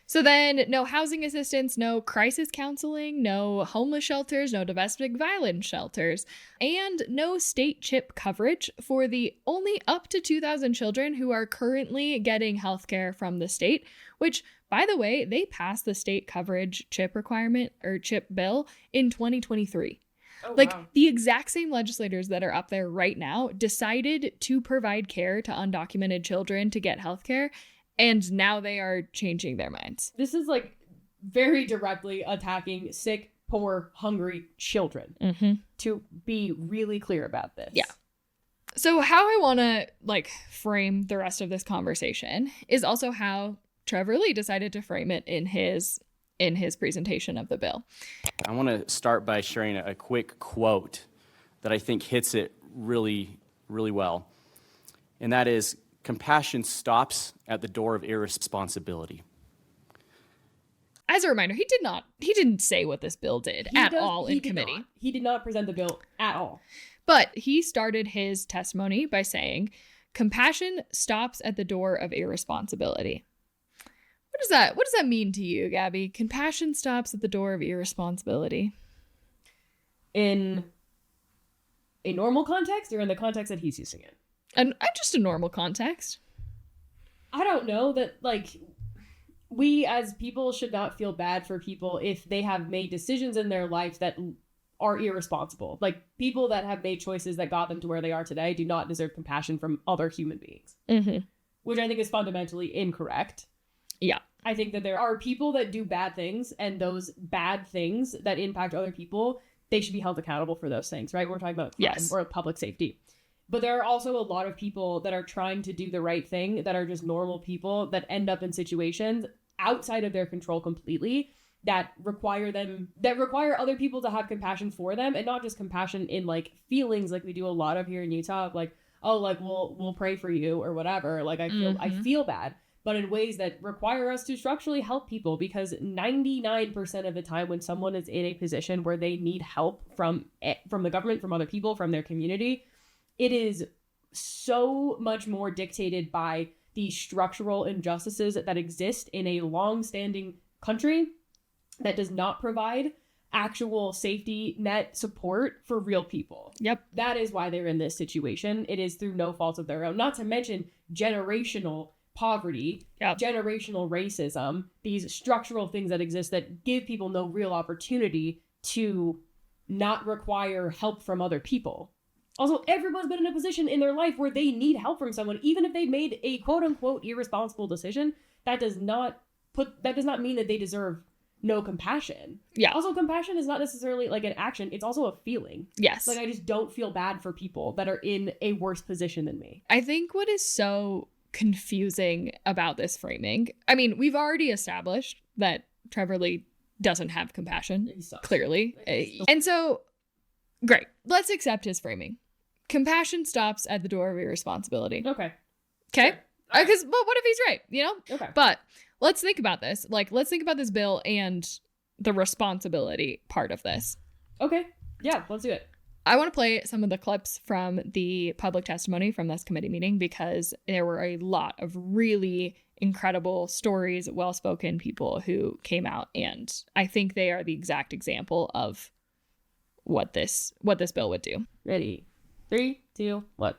So then no housing assistance, no crisis counseling, no homeless shelters, no domestic violence shelters, and no state CHIP coverage for the only up to 2,000 children who are currently getting healthcare from the state, which, by the way, they passed the state coverage CHIP requirement or CHIP bill in 2023. Oh, like wow. The exact same legislators that are up there right now decided to provide care to undocumented children to get healthcare. And now they are changing their minds. This is like very directly attacking sick poor, hungry children. Mm-hmm. To be really clear about this. Yeah. So how I want to frame the rest of this conversation is also how Trevor Lee decided to frame it in his presentation of the bill. I want to start by sharing a quick quote that I think hits it really, really well. And that is, compassion stops at the door of irresponsibility. As a reminder, he didn't say what this bill did at all in committee. He did not present the bill at all. But he started his testimony by saying, compassion stops at the door of irresponsibility. What does that mean to you, Gabby? Compassion stops at the door of irresponsibility. In a normal context or in the context that he's using it? And just a normal context. I don't know that, we as people should not feel bad for people if they have made decisions in their life that are irresponsible. People that have made choices that got them to where they are today do not deserve compassion from other human beings. Mm-hmm. Which I think is fundamentally incorrect. Yeah. I think that there are people that do bad things, and those bad things that impact other people, they should be held accountable for those things, right? We're talking about crime or public safety. But there are also a lot of people that are trying to do the right thing, that are just normal people that end up in situations outside of their control completely, that require other people to have compassion for them, and not just compassion in feelings like we do a lot of here in Utah, we'll pray for you or whatever. I feel bad, but in ways that require us to structurally help people, because 99% of the time when someone is in a position where they need help from the government, from other people, from their community, it is so much more dictated by the structural injustices that exist in a long-standing country that does not provide actual safety net support for real people. Yep. That is why they're in this situation. It is through no fault of their own, not to mention generational poverty, generational racism, these structural things that exist that give people no real opportunity to not require help from other people. Also, everyone's been in a position in their life where they need help from someone, even if they made a quote unquote irresponsible decision. That does not mean that they deserve no compassion. Yeah. Also, compassion is not necessarily an action. It's also a feeling. Yes. I just don't feel bad for people that are in a worse position than me. I think what is so confusing about this framing, I mean, we've already established that Trevor Lee doesn't have compassion, clearly. And so, great. Let's accept his framing. Compassion stops at the door of irresponsibility. Okay. Okay? Because, well, what if he's right, Okay. But let's think about this. Let's think about this bill and the responsibility part of this. Okay. Yeah, let's do it. I want to play some of the clips from the public testimony from this committee meeting, because there were a lot of really incredible stories, well-spoken people who came out, and I think they are the exact example of what this bill would do. Ready? 3, 2, 1.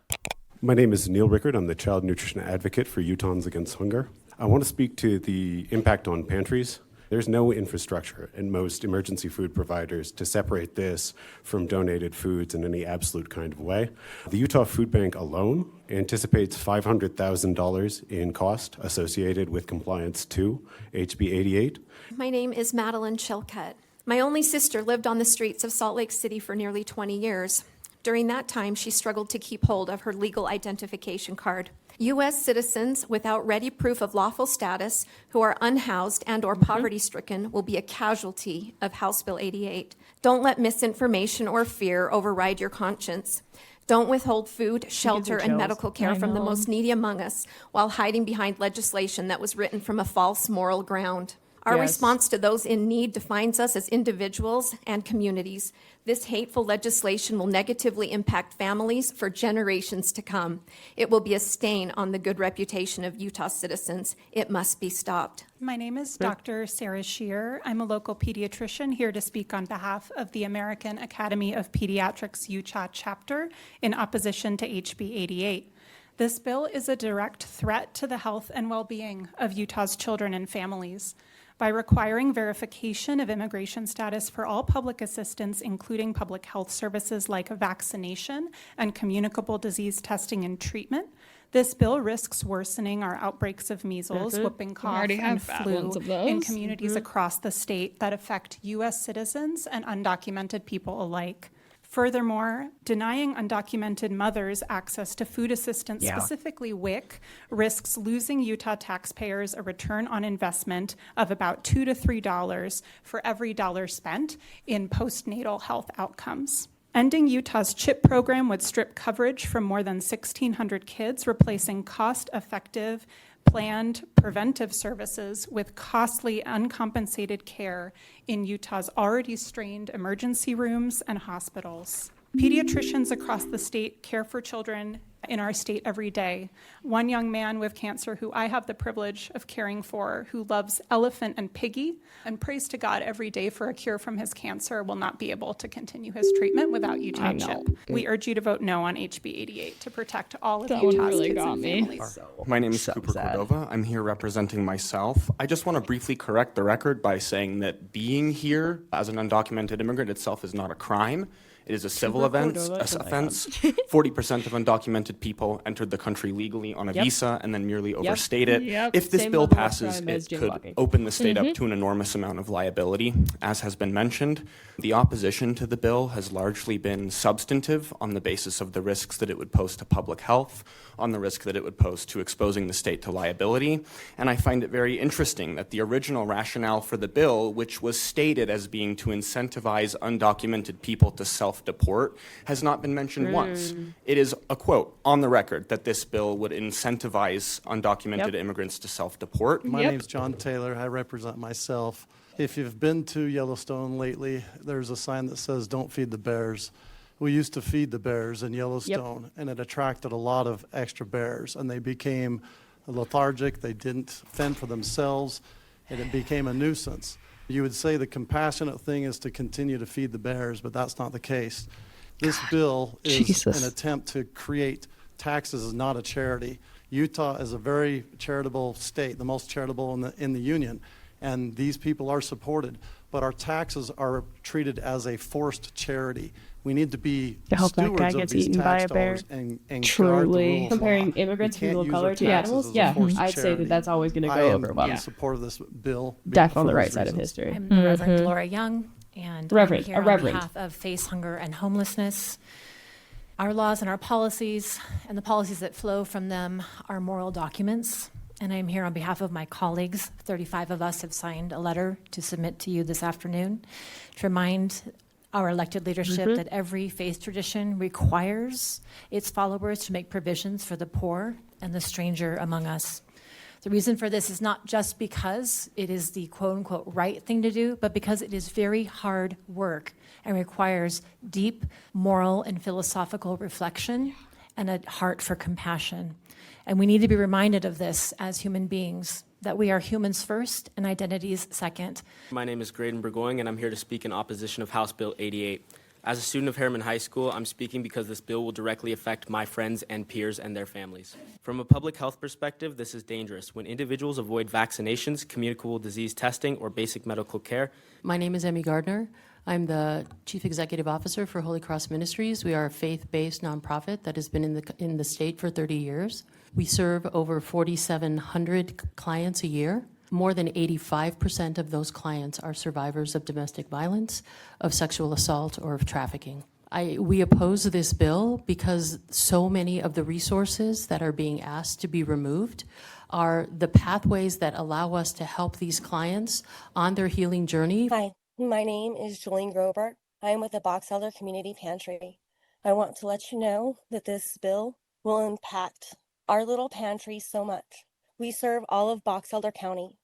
My name is Neil Rickard. I'm the child nutrition advocate for Utahns Against Hunger. I want to speak to the impact on pantries. There's no infrastructure in most emergency food providers to separate this from donated foods in any absolute kind of way. The Utah Food Bank alone anticipates $500,000 in cost associated with compliance to HB 88. My name is Madeline Chilcutt. My only sister lived on the streets of Salt Lake City for nearly 20 years. During that time, she struggled to keep hold of her legal identification card. U.S. citizens without ready proof of lawful status who are unhoused and or poverty-stricken will be a casualty of House Bill 88. Don't let misinformation or fear override your conscience. Don't withhold food, shelter, and medical care from the most needy among us while hiding behind legislation that was written from a false moral ground. Our response to those in need defines us as individuals and communities. This hateful legislation will negatively impact families for generations to come. It will be a stain on the good reputation of Utah citizens. It must be stopped. My name is Dr. Sarah Shear. I'm a local pediatrician here to speak on behalf of the American Academy of Pediatrics Utah chapter in opposition to HB 88. This bill is a direct threat to the health and well-being of Utah's children and families. By requiring verification of immigration status for all public assistance, including public health services like vaccination and communicable disease testing and treatment, This bill risks worsening our outbreaks of measles, whooping cough, already and have bad ones flu of those. in communities across the state that affect U.S. citizens and undocumented people alike. Furthermore, denying undocumented mothers access to food assistance, specifically WIC, risks losing Utah taxpayers a return on investment of about $2 to $3 for every dollar spent in postnatal health outcomes. Ending Utah's CHIP program would strip coverage from more than 1,600 kids, replacing cost-effective, planned preventive services with costly, uncompensated care in Utah's already strained emergency rooms and hospitals. Pediatricians across the state care for children in our state every day. One young man with cancer who I have the privilege of caring for, who loves Elephant and Piggy and prays to God every day for a cure from his cancer, will not be able to continue his treatment without Utah CHIP. We urge you to vote no on HB 88 to protect all of Utah's kids and families. My name is Cooper Cordova. I'm here representing myself. I just want to briefly correct the record by saying that being here as an undocumented immigrant itself is not a crime. It is a civil offense. 40% of undocumented people entered the country legally on a visa and then merely overstayed it. If this bill passes, it could open the state up to an enormous amount of liability. As has been mentioned, the opposition to the bill has largely been substantive on the basis of the risks that it would pose to public health, on the risk that it would pose to exposing the state to liability. And I find it very interesting that the original rationale for the bill, which was stated as being to incentivize undocumented people to self-deport, has not been mentioned once. It is a quote on the record that this bill would incentivize undocumented immigrants to self-deport. My name's John Taylor. I represent myself. If you've been to Yellowstone lately, there's a sign that says, "Don't feed the bears." We used to feed the bears in Yellowstone, and it attracted a lot of extra bears, and they became lethargic. They didn't fend for themselves, and it became a nuisance. You would say the compassionate thing is to continue to feed the bears, but that's not the case. This bill is an attempt to create taxes as not a charity. Utah is a very charitable state, the most charitable in the union, and these people are supported, but our taxes are treated as a forced charity. We need to be stewards of these tax dollars and guard the rule of Comparing law. immigrants We of can't people of use color our to taxes animals, as a forced I'd say charity. that that's always going to I go am over well. in support of this bill. Definitely on the for right those side of reasons. history. I'm the Reverend Laura Young, and I'm here on Reverend. behalf of Face Hunger and Homelessness. Our laws and our policies, and the policies that flow from them, are moral documents. And I'm here on behalf of my colleagues. 35 of us have signed a letter to submit to you this afternoon to remind our elected leadership that every faith tradition requires its followers to make provisions for the poor and the stranger among us. The reason for this is not just because it is the quote-unquote right thing to do, but because it is very hard work and requires deep moral and philosophical reflection and a heart for compassion. And we need to be reminded of this as human beings, that we are humans first and identities second. My name is Graydon Burgoyne, and I'm here to speak in opposition of House Bill 88. As a student of Harriman High School, I'm speaking because this bill will directly affect my friends and peers and their families. From a public health perspective, this is dangerous. When individuals avoid vaccinations, communicable disease testing, or basic medical care. My name is Emmy Gardner. I'm the Chief Executive Officer for Holy Cross Ministries. We are a faith-based nonprofit that has been in the state for 30 years. We serve over 4,700 clients a year. More than 85% of those clients are survivors of domestic violence, of sexual assault, or of trafficking. We oppose this bill because so many of the resources that are being asked to be removed are the pathways that allow us to help these clients on their healing journey. Hi, my name is Jolene Grober. I am with the Box Elder Community Pantry. I want to let you know that this bill will impact our little pantry so much. We serve all of Box Elder County.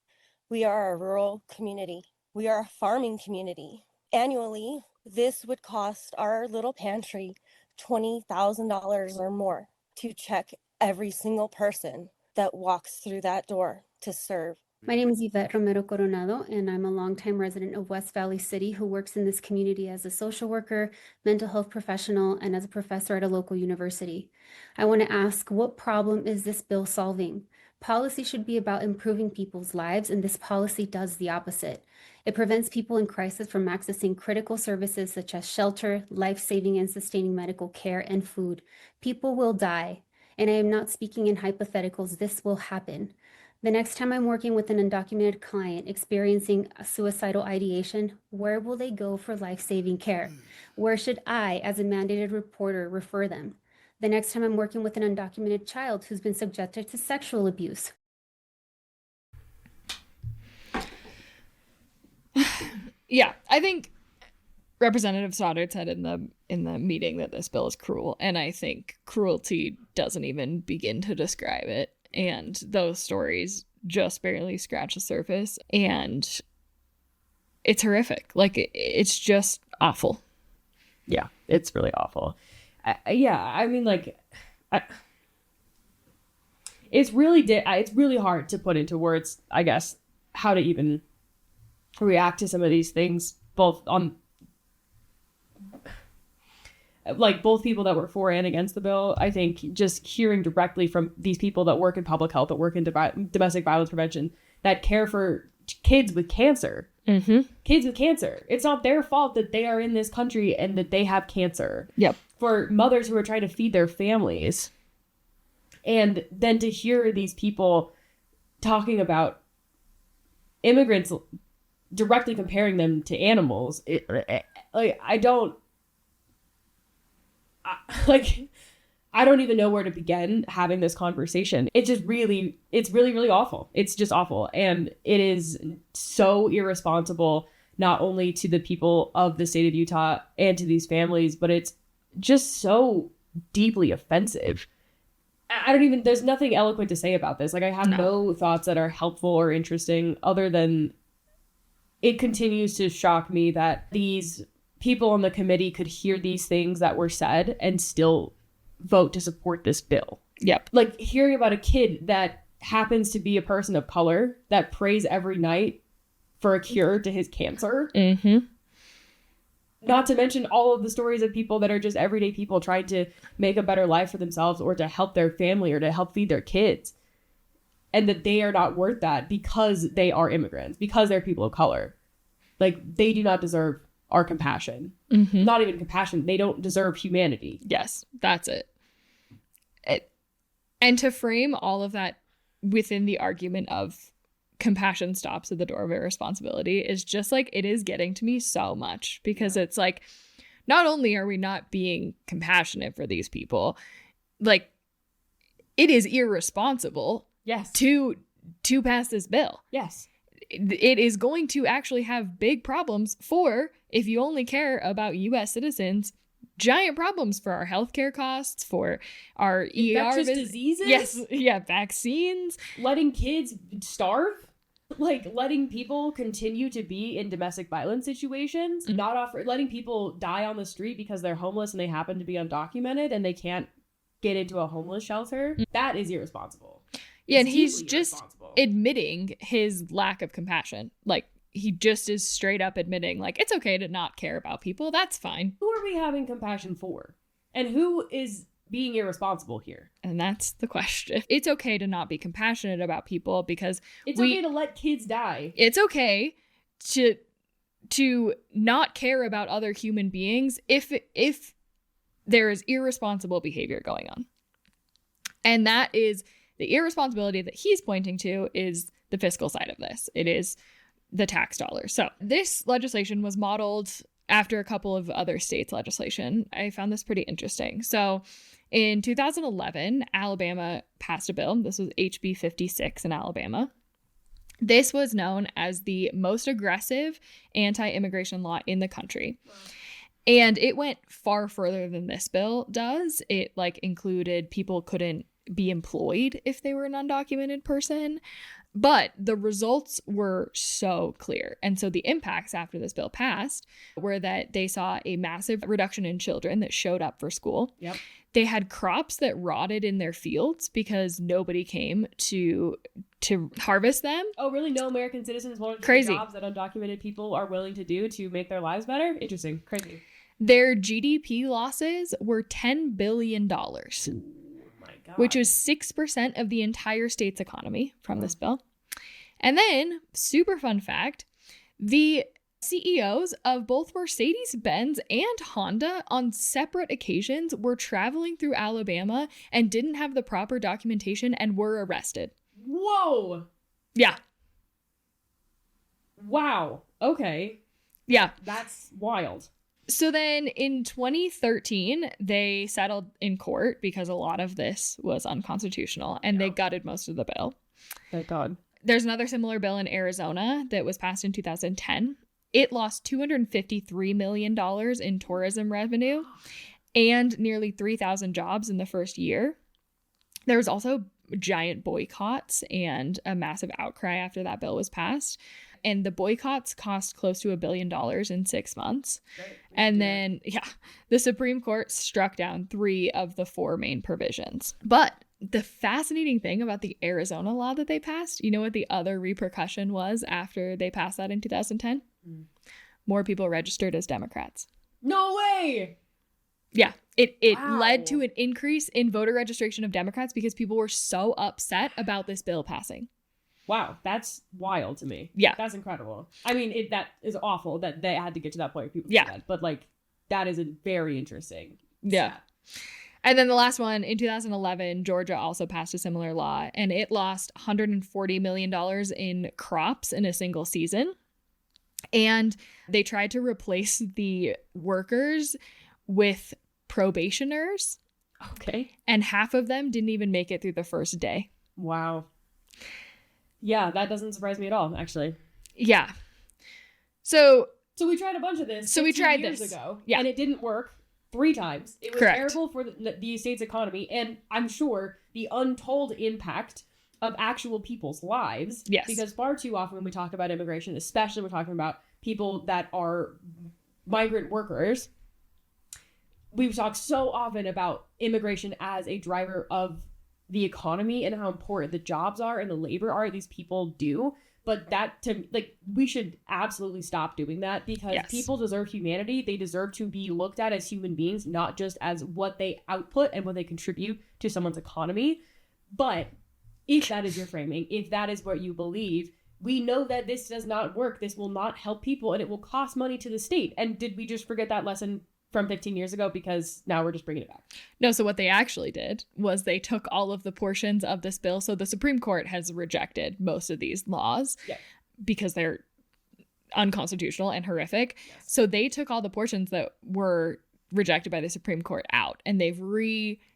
We are a rural community. We are a farming community. Annually, this would cost our little pantry $20,000 or more to check every single person that walks through that door to serve. My name is Yvette Romero Coronado, and I'm a longtime resident of West Valley City who works in this community as a social worker, mental health professional, and as a professor at a local university. I want to ask, what problem is this bill solving? Policy should be about improving people's lives, and this policy does the opposite. It prevents people in crisis from accessing critical services such as shelter, life-saving and sustaining medical care, and food. People will die. and I am not speaking in hypotheticals. This will happen. The next time I'm working with an undocumented client experiencing a suicidal ideation, where will they go for life-saving care? Where should I, as a mandated reporter, refer them? The next time I'm working with an undocumented child who's been subjected to sexual abuse. Yeah, I think Representative Stoddard said in the meeting that this bill is cruel, and I think cruelty doesn't even begin to describe it. And those stories just barely scratch the surface, and it's horrific. Like, it's just awful. Yeah, it's really awful. It's really hard to put into words, I guess, how to even react to some of these things, both on both people that were for and against the bill. I think just hearing directly from these people that work in public health, that work in domestic violence prevention, that care for kids with cancer. Mm-hmm. Kids with cancer. It's not their fault that they are in this country and that they have cancer. Yep. For mothers who are trying to feed their families. And then to hear these people talking about immigrants, directly comparing them to animals, I don't even know where to begin having this conversation. It's really, really awful. It's just awful. And it is so irresponsible, not only to the people of the state of Utah and to these families, but it's just so deeply offensive. There's nothing eloquent to say about this. I have no thoughts that are helpful or interesting, other than it continues to shock me that these people on the committee could hear these things that were said and still vote to support this bill. Yep. Hearing about a kid that happens to be a person of color that prays every night for a cure to his cancer. Mm-hmm. Not to mention all of the stories of people that are just everyday people trying to make a better life for themselves or to help their family or to help feed their kids. And that they are not worth that because they are immigrants, because they're people of color. They do not deserve our compassion. Mm-hmm. Not even compassion. They don't deserve humanity. Yes, that's it. And to frame all of that within the argument of compassion stops at the door of irresponsibility is just it is getting to me so much, because it's not only are we not being compassionate for these people, it is irresponsible. Yes. To pass this bill. Yes. It is going to actually have big problems for, if you only care about U.S. citizens, giant problems for our healthcare costs, for our infectious diseases. Yes, yeah, vaccines, letting kids starve, letting people continue to be in domestic violence situations, letting people die on the street because they're homeless and they happen to be undocumented and they can't get into a homeless shelter. That is irresponsible. Yeah, and he's just admitting his lack of compassion. He just is straight up admitting, it's okay to not care about people. That's fine. Who are we having compassion for? And who is being irresponsible here? And that's the question. It's okay to not be compassionate about people because it's okay to let kids die. It's okay to not care about other human beings if there is irresponsible behavior going on. And that is the irresponsibility that he's pointing to is the fiscal side of this. It is the tax dollars. So this legislation was modeled after a couple of other states' legislation. I found this pretty interesting. So in 2011, Alabama passed a bill. This was HB 56 in Alabama. This was known as the most aggressive anti-immigration law in the country. Wow. And it went far further than this bill does. It included people couldn't be employed if they were an undocumented person. But the results were so clear. And so the impacts after this bill passed were that they saw a massive reduction in children that showed up for school. Yep. They had crops that rotted in their fields because nobody came to harvest them. Oh, really? No American citizens wanted to do jobs that undocumented people are willing to do to make their lives better? Interesting. Crazy. Their GDP losses were $10 billion. Which is 6% of the entire state's economy from this bill. And then, super fun fact, the CEOs of both Mercedes-Benz and Honda on separate occasions were traveling through Alabama and didn't have the proper documentation and were arrested. Whoa. Yeah. Wow. Okay. Yeah. That's wild. So then in 2013, they settled in court because a lot of this was unconstitutional and they gutted most of the bill. Thank God. There's another similar bill in Arizona that was passed in 2010. It lost $253 million in tourism revenue and nearly 3,000 jobs in the first year. There was also giant boycotts and a massive outcry after that bill was passed. And the boycotts cost close to $1 billion in 6 months. Right. And then, the Supreme Court struck down 3 of the 4 main provisions. But the fascinating thing about the Arizona law that they passed, you know what the other repercussion was after they passed that in 2010? More people registered as Democrats. No way! Yeah, it led to an increase in voter registration of Democrats because people were so upset about this bill passing. Wow, that's wild to me. Yeah. That's incredible. I mean, that is awful that they had to get to that point where people Yeah. that, but like, that is a very interesting. Yeah. stat. And then the last one, in 2011, Georgia also passed a similar law, and it lost $140 million in crops in a single season. And they tried to replace the workers with probationers. Okay. And half of them didn't even make it through the first day. Wow. Yeah, that doesn't surprise me at all, actually. Yeah. So we tried a bunch of this. So we 15 tried years this. ago, Yeah. and it didn't work 3 times. It was Correct. terrible for the state's economy, and I'm sure the untold impact of actual people's lives. Yes. Because far too often when we talk about immigration, especially when we're talking about people that are migrant workers, we talk so often about immigration as a driver of the economy and how important the jobs are and the labor are these people do. But we should absolutely stop doing that because Yes. people deserve humanity. They deserve to be looked at as human beings, not just as what they output and what they contribute to someone's economy. But if that is your framing, if that is what you believe, we know that this does not work. This will not help people and it will cost money to the state. And did we just forget that lesson from 15 years ago because now we're just bringing it back? No, so what they actually did was they took all of the portions of this bill. So the Supreme Court has rejected most of these laws because they're unconstitutional and horrific. Yes. So they took all the portions that were rejected by the Supreme Court out and they've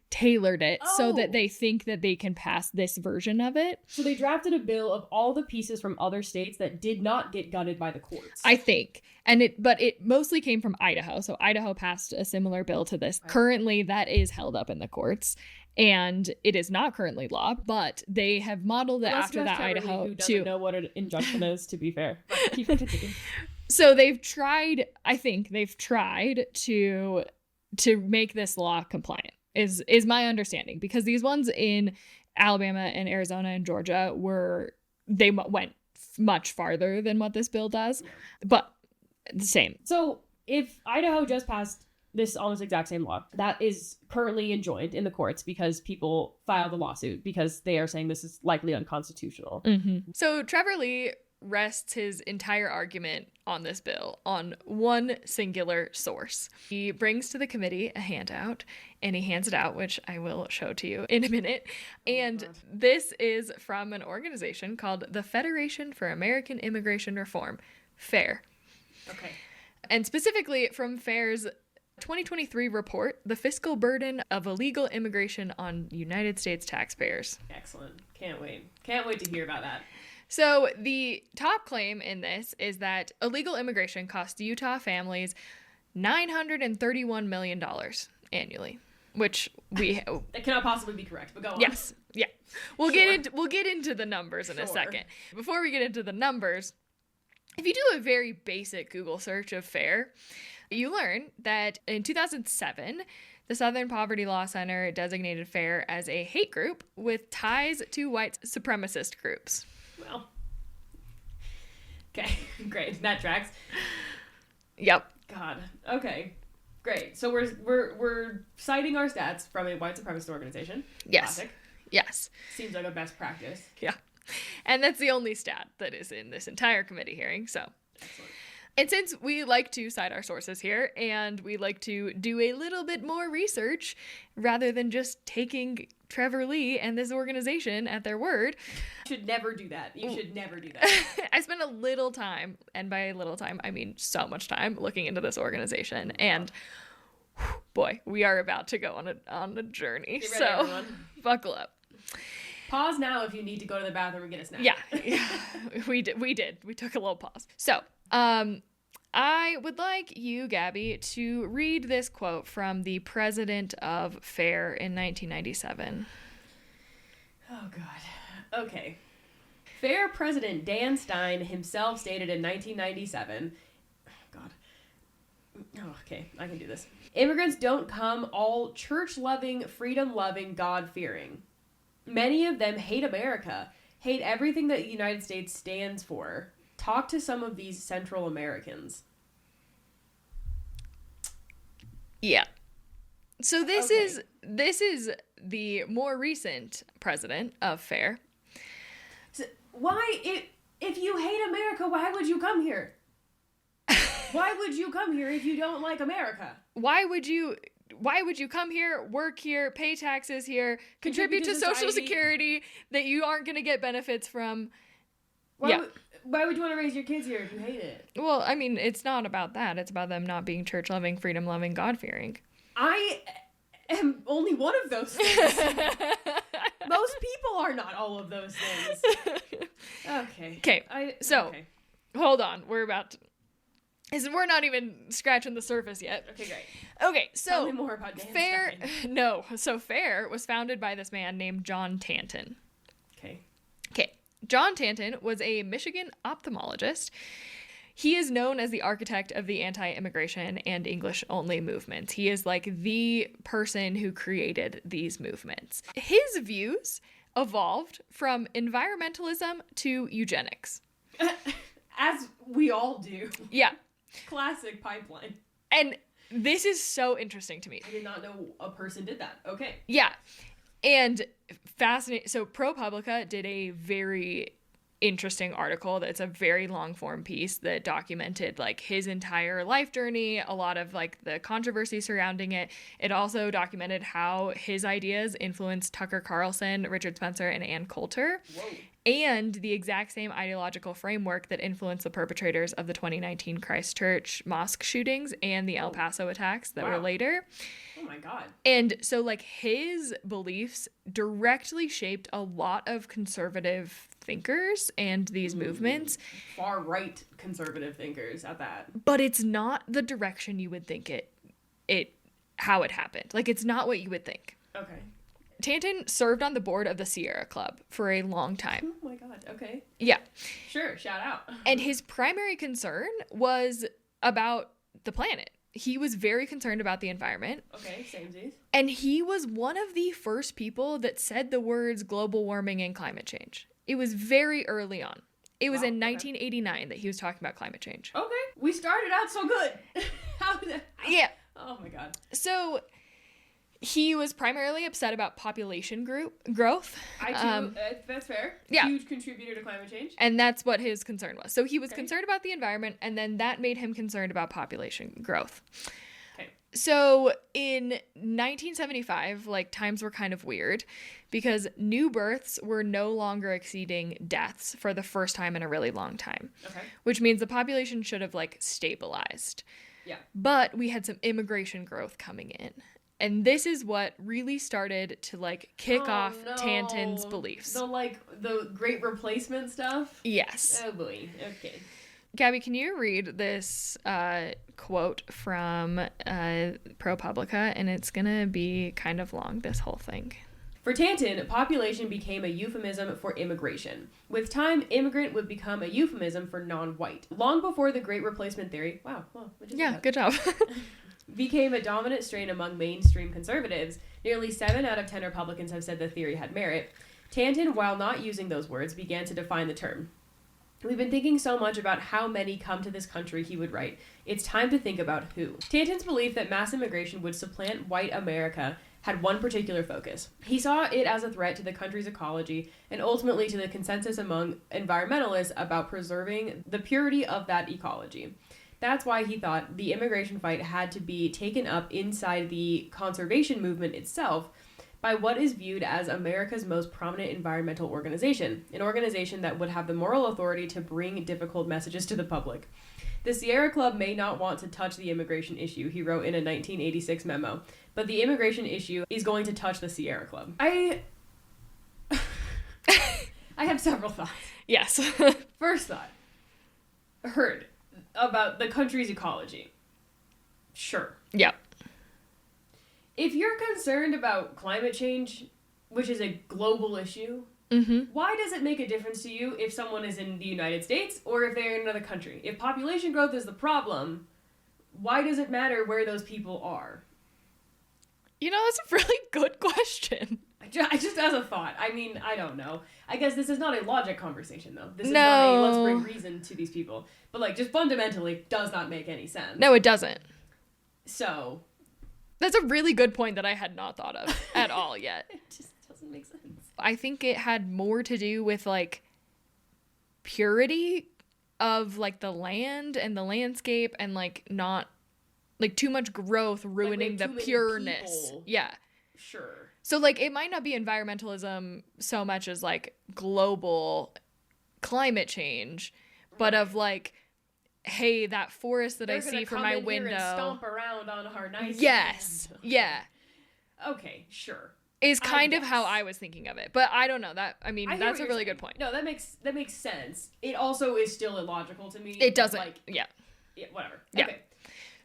tailored it so that they think that they can pass this version of it. So they drafted a bill of all the pieces from other states that did not get gutted by the courts. I think. But it mostly came from Idaho. So Idaho passed a similar bill to this. Currently, that is held up in the courts. And it is not currently law, but they have modeled it after that Trevor Lee, Idaho who doesn't know what an injunction is, to be fair. But keep continuing. So they've tried to make this law compliant. Is my understanding, because these ones in Alabama and Arizona and Georgia went much farther than what this bill does, but the same. So if Idaho just passed this almost exact same law that is currently enjoined in the courts because people filed a lawsuit because they are saying this is likely unconstitutional. Mm-hmm. So Trevor Lee rests his entire argument on this bill on one singular source. He brings to the committee a handout and he hands it out, which I will show to you in a minute. And this is from an organization called the Federation for American Immigration Reform, FAIR. Okay. And specifically from FAIR's 2023 report, The Fiscal Burden of Illegal Immigration on United States Taxpayers. Excellent. Can't wait. Can't wait to hear about that. So the top claim in this is that illegal immigration costs Utah families $931 million annually, which that cannot possibly be correct, but go on. Yes. Yeah. We'll get into the numbers in a second. Before we get into the numbers, if you do a very basic Google search of FAIR, you learn that in 2007, the Southern Poverty Law Center designated FAIR as a hate group with ties to white supremacist groups. Well, okay, great. That tracks. Yep. God. Okay, great. So we're citing our stats from a white supremacist organization. Yes. Classic. Yes. Seems like a best practice. Yeah. And that's the only stat that is in this entire committee hearing. So, And since we like to cite our sources here and we like to do a little bit more research rather than just taking Trevor Lee and this organization at their word. You should never do that. You should never do that. I spent a little time, and by a little time, I mean so much time, looking into this organization. And boy, we are about to go on a journey. Get ready, so everyone. Buckle up. Pause now if you need to go to the bathroom and get a snack. Yeah, we did. We took a little pause. So, I would like you, Gabby, to read this quote from the president of FAIR in 1997. Oh, God. Okay. FAIR President Dan Stein himself stated in 1997, God. Oh, okay, I can do this. Immigrants don't come all church-loving, freedom-loving, God-fearing. Many of them hate America, hate everything that the United States stands for. Talk to some of these Central Americans. Yeah. So this is the more recent president of FAIR. So why, if you hate America, why would you come here? Why would you come here if you don't like America? Why would you come here, work here, pay taxes here, contribute to Social Security that you aren't going to get benefits from? Why would you want to raise your kids here if you hate it? Well, I mean, it's not about that. It's about them not being church-loving, freedom-loving, God-fearing. I am only one of those things. Most people are not all of those things. Okay. Okay. Hold on. We're not even scratching the surface yet. Okay, great. Okay, so tell me more about Dan FAIR. Stein. No, so FAIR was founded by this man named John Tanton. Okay. John Tanton was a Michigan ophthalmologist. He is known as the architect of the anti-immigration and English-only movements. He is like the person who created these movements. His views evolved from environmentalism to eugenics. As we all do. Yeah. Classic pipeline. And this is so interesting to me. I did not know a person did that. Okay. Yeah. And fascinating. So ProPublica did a very interesting article that's a very long form piece that documented like his entire life journey, a lot of like the controversy surrounding it. It also documented how his ideas influenced Tucker Carlson, Richard Spencer, and Ann Coulter. Whoa. And the exact same ideological framework that influenced the perpetrators of the 2019 Christchurch mosque shootings and the El Paso attacks that were later. Oh my God. And so like his beliefs directly shaped a lot of conservative thinkers and these movements. Far right conservative thinkers at that. But it's not the direction you would think how it happened. Like it's not what you would think. Okay. Tanton served on the board of the Sierra Club for a long time. Oh my God. Okay. Yeah. Sure. Shout out. And his primary concern was about the planet. He was very concerned about the environment. Okay, samesies. And he was one of the first people that said the words global warming and climate change. It was very early on. It was in 1989 that he was talking about climate change. Okay. We started out so good. Yeah. Oh my God. So he was primarily upset about population growth. That's fair. Yeah. Huge contributor to climate change. And that's what his concern was. So he was concerned about the environment, and then that made him concerned about population growth. Okay. So in 1975, like times were kind of weird because new births were no longer exceeding deaths for the first time in a really long time. Okay. Which means the population should have like stabilized. Yeah. But we had some immigration growth coming in. And this is what really started to like kick off Tanton's beliefs. The great replacement stuff? Yes. Oh boy. Okay. Gabby, can you read this quote from ProPublica? And it's going to be kind of long, this whole thing. For Tanton, population became a euphemism for immigration. With time, immigrant would become a euphemism for non-white. Long before the Great Replacement theory, Good job. became a dominant strain among mainstream conservatives, nearly 7 out of 10 Republicans have said the theory had merit. Tanton, while not using those words, began to define the term. We've been thinking so much about how many come to this country, he would write. It's time to think about who. Tanton's belief that mass immigration would supplant white America had one particular focus. He saw it as a threat to the country's ecology and ultimately to the consensus among environmentalists about preserving the purity of that ecology. That's why he thought the immigration fight had to be taken up inside the conservation movement itself by what is viewed as America's most prominent environmental organization, an organization that would have the moral authority to bring difficult messages to the public. The Sierra Club may not want to touch the immigration issue, he wrote in a 1986 memo, but the immigration issue is going to touch the Sierra Club. I have several thoughts. Yes. First thought, heard about the country's ecology. Sure. Yep. If you're concerned about climate change, which is a global issue, why does it make a difference to you if someone is in the United States or if they're in another country? If population growth is the problem, why does it matter where those people are? You know, that's a really good question. I just as a thought. I mean, I don't know. I guess this is not a logic conversation, though. This is not a let's bring reason to these people. But, like, just fundamentally does not make any sense. No, it doesn't. So. That's a really good point that I had not thought of at all yet. It just doesn't make sense. I think it had more to do with, like, purity of, like, the land and the landscape and, like, not, like, too much growth ruining the pureness. Yeah. Sure. So, like, it might not be environmentalism so much as, like, global climate change, but of, like, hey, that forest that I see from my window. Here and stomp around on our nice Yes. land. Yeah. Okay, sure. Is kind of how I was thinking of it. But I don't know. That I mean, that's a really good point. No, that makes sense. It also is still illogical to me. It doesn't. Like, yeah, whatever. Yeah. Okay.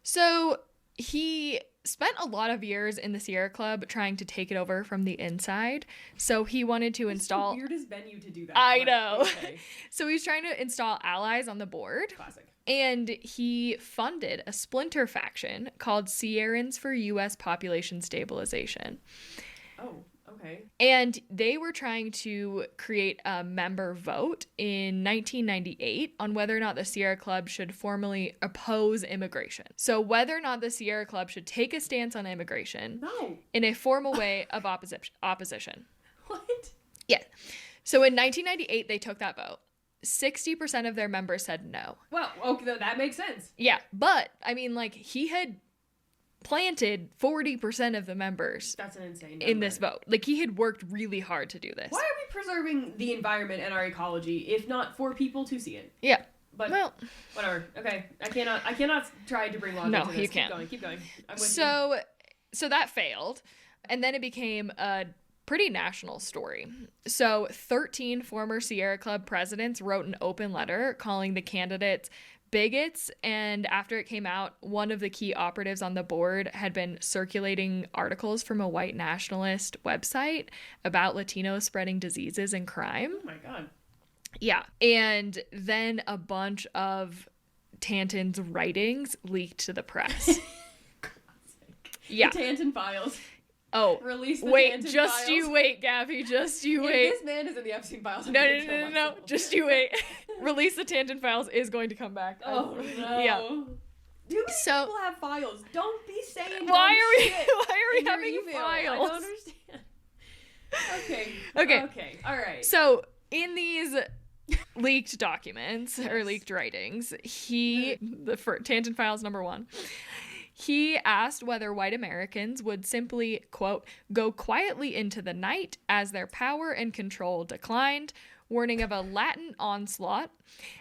So he spent a lot of years in the Sierra Club trying to take it over from the inside. So he wanted to install. The weirdest venue to do that. I know. Okay. So he was trying to install allies on the board. Classic. And he funded a splinter faction called Sierrans for U.S. Population Stabilization. Oh, okay. And they were trying to create a member vote in 1998 on whether or not the Sierra Club should formally oppose immigration. So whether or not the Sierra Club should take a stance on immigration in a formal way of opposition. What? Yeah. So in 1998, they took that vote. 60% of their members said no. Well, okay, that makes sense. Yeah, but, I mean, like, he had planted 40% of the members That's an insane in this vote. Like, he had worked really hard to do this. Why are we preserving the environment and our ecology if not for people to see it? Yeah. But well, whatever. Okay, I cannot try to bring logic no, to this. you can't. Keep going. I'm with so that failed, and then it became a pretty national story. So 13 former Sierra Club presidents wrote an open letter calling the candidates bigots, and after it came out, one of the key operatives on the board had been circulating articles from a white nationalist website about Latinos spreading diseases and crime. Oh my god. Yeah. And then a bunch of Tanton's writings leaked to the press. Yeah. The Tanton Files. Oh, Release the wait, Tanton just Files. you wait, Gabby, just you If wait. this man is in the Epstein Files. I'm No, gonna no, kill no, no, no, myself. just you wait. Release the Tanton Files is going to come back. Oh no. Yeah. Too many people have files. Don't be saying Why are we shit in your having email. files? I don't understand. Okay. Okay. Okay. All right. So in these leaked documents or leaked writings, Tanton Files #1, he asked whether white Americans would simply, quote, go quietly into the night as their power and control declined, warning of a Latin onslaught,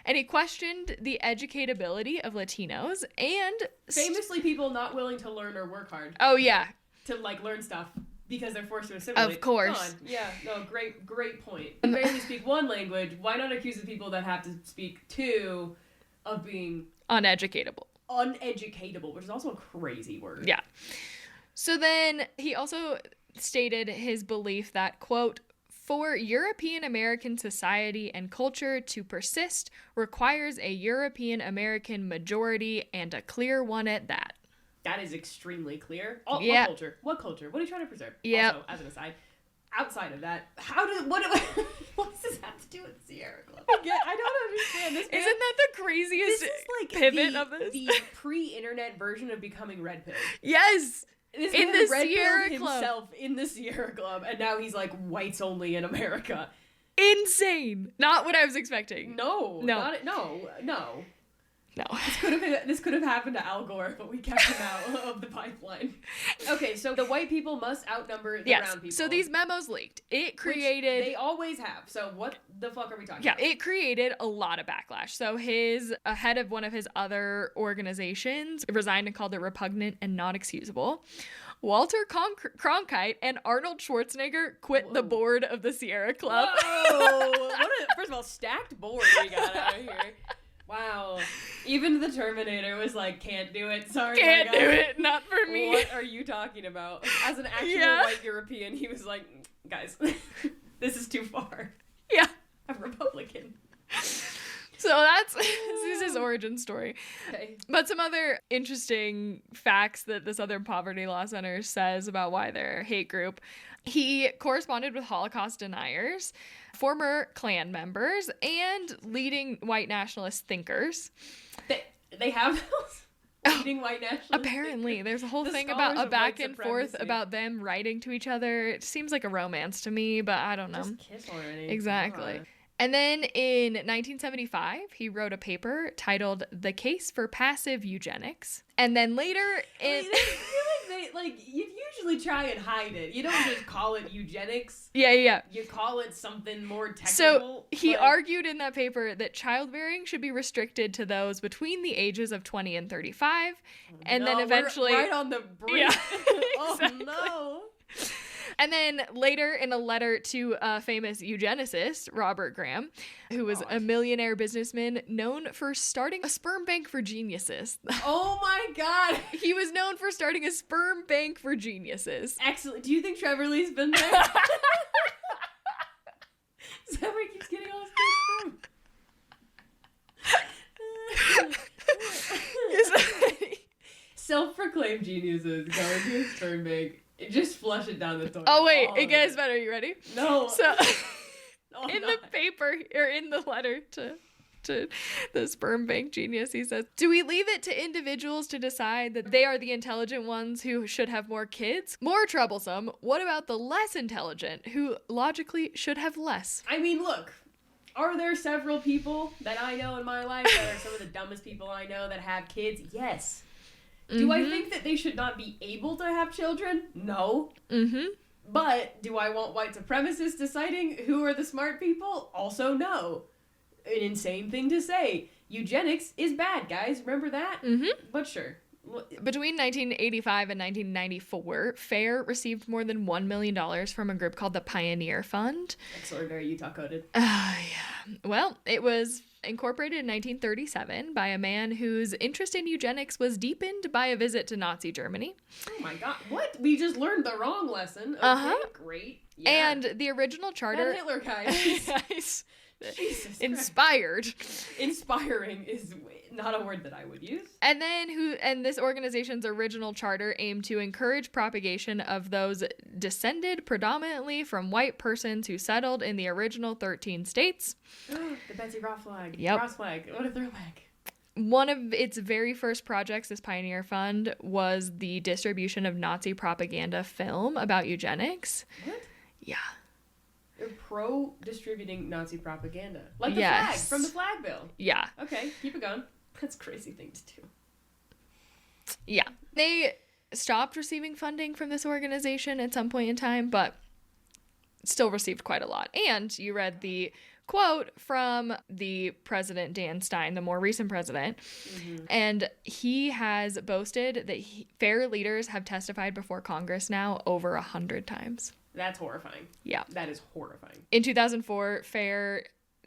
and he questioned the educatability of Latinos and famously people not willing to learn or work hard. Oh yeah. To like learn stuff because they're forced to assimilate. Of course. Gone. Yeah, no, great point. They barely speak one language. Why not accuse the people that have to speak two of being uneducatable, which is also a crazy word. Yeah. So then he also stated his belief that, quote, for European American society and culture to persist requires a European American majority and a clear one at that. That is extremely clear. Yeah. What culture? What are you trying to preserve? Yep. Also, as an aside, outside of that, what does this have to do with Sierra Club? I don't understand this. Isn't that the craziest This is like pivot of this? The pre-internet version of becoming Red Pill. Yes. This in man the Red Sierra Pilled Club. himself in the Sierra Club, and now he's like whites only in America. Insane. Not what I was expecting. No. No. No. No. This could have happened to Al Gore, but we kept him out of the pipeline. Okay, so the white people must outnumber the brown people. So these memos leaked. It created... They always have. So what the fuck are we talking about? Yeah, it created a lot of backlash. So a head of one of his other organizations resigned and called it repugnant and not excusable. Walter Cronkite and Arnold Schwarzenegger quit the board of the Sierra Club. Whoa! First of all, stacked board we got out of here. Wow. Even the Terminator was like, can't do it. Sorry, can't do it. Not for me. What are you talking about? As an actual white European, he was like, guys, this is too far. Yeah. I'm Republican. So this is his origin story. Okay. But some other interesting facts that the Southern Poverty Law Center says about why they're a hate group. He corresponded with Holocaust deniers, former Klan members, and leading white nationalist thinkers. They have those? Leading white nationalists? Apparently. There's a whole thing about a back and forth about them writing to each other. It seems like a romance to me, but I don't know. Just kiss already. Exactly. And then in 1975, he wrote a paper titled The Case for Passive Eugenics. And then later in... I feel like you usually try and hide it. You don't just call it eugenics. Yeah. You call it something more technical. So he argued in that paper that childbearing should be restricted to those between the ages of 20 and 35. And then eventually... We're right on the brink. Yeah, Oh, exactly. no. And then later in a letter to a famous eugenicist, Robert Graham, who was a millionaire businessman known for starting a sperm bank for geniuses. Oh my God. He was known for starting a sperm bank for geniuses. Excellent. Do you think Trevor Lee's been there? Is that where he keeps getting all his things from? Self-proclaimed geniuses go into a sperm bank. Just flush it down the toilet. Oh, wait. It gets better. You ready? No. So, in the paper, or in the letter to the sperm bank genius, he says, do we leave it to individuals to decide that they are the intelligent ones who should have more kids? More troublesome, what about the less intelligent who logically should have less? I mean, look. Are there several people that I know in my life that are some of the dumbest people I know that have kids? Yes. Do I think that they should not be able to have children? No. But do I want white supremacists deciding who are the smart people? Also no. An insane thing to say. Eugenics is bad, guys. Remember that? But sure. Between 1985 and 1994, FAIR received more than $1 million from a group called the Pioneer Fund. Excellent, very Utah coded. Yeah. Well, it was incorporated in 1937 by a man whose interest in eugenics was deepened by a visit to Nazi Germany. Oh my God. What? We just learned the wrong lesson. Okay, great. Yeah. And the original charter... That Hitler guy. Jesus inspired. Inspiring is not a word that I would use. And then this organization's original charter aimed to encourage propagation of those descended predominantly from white persons who settled in the original 13 states. The Betsy Ross flag. Yep. Ross flag. What a throwback. One of its very first projects, this Pioneer Fund, was the distribution of Nazi propaganda film about eugenics. What? Yeah. They're pro-distributing Nazi propaganda. Like the flag from the flag bill. Yeah. Okay, keep it going. That's a crazy thing to do. Yeah. They stopped receiving funding from this organization at some point in time, but still received quite a lot. And you read the quote from the president, Dan Stein, the more recent president, and he has boasted that FAIR leaders have testified before Congress now over 100 times. That's horrifying. Yeah. That is horrifying. In 2004, FAIR,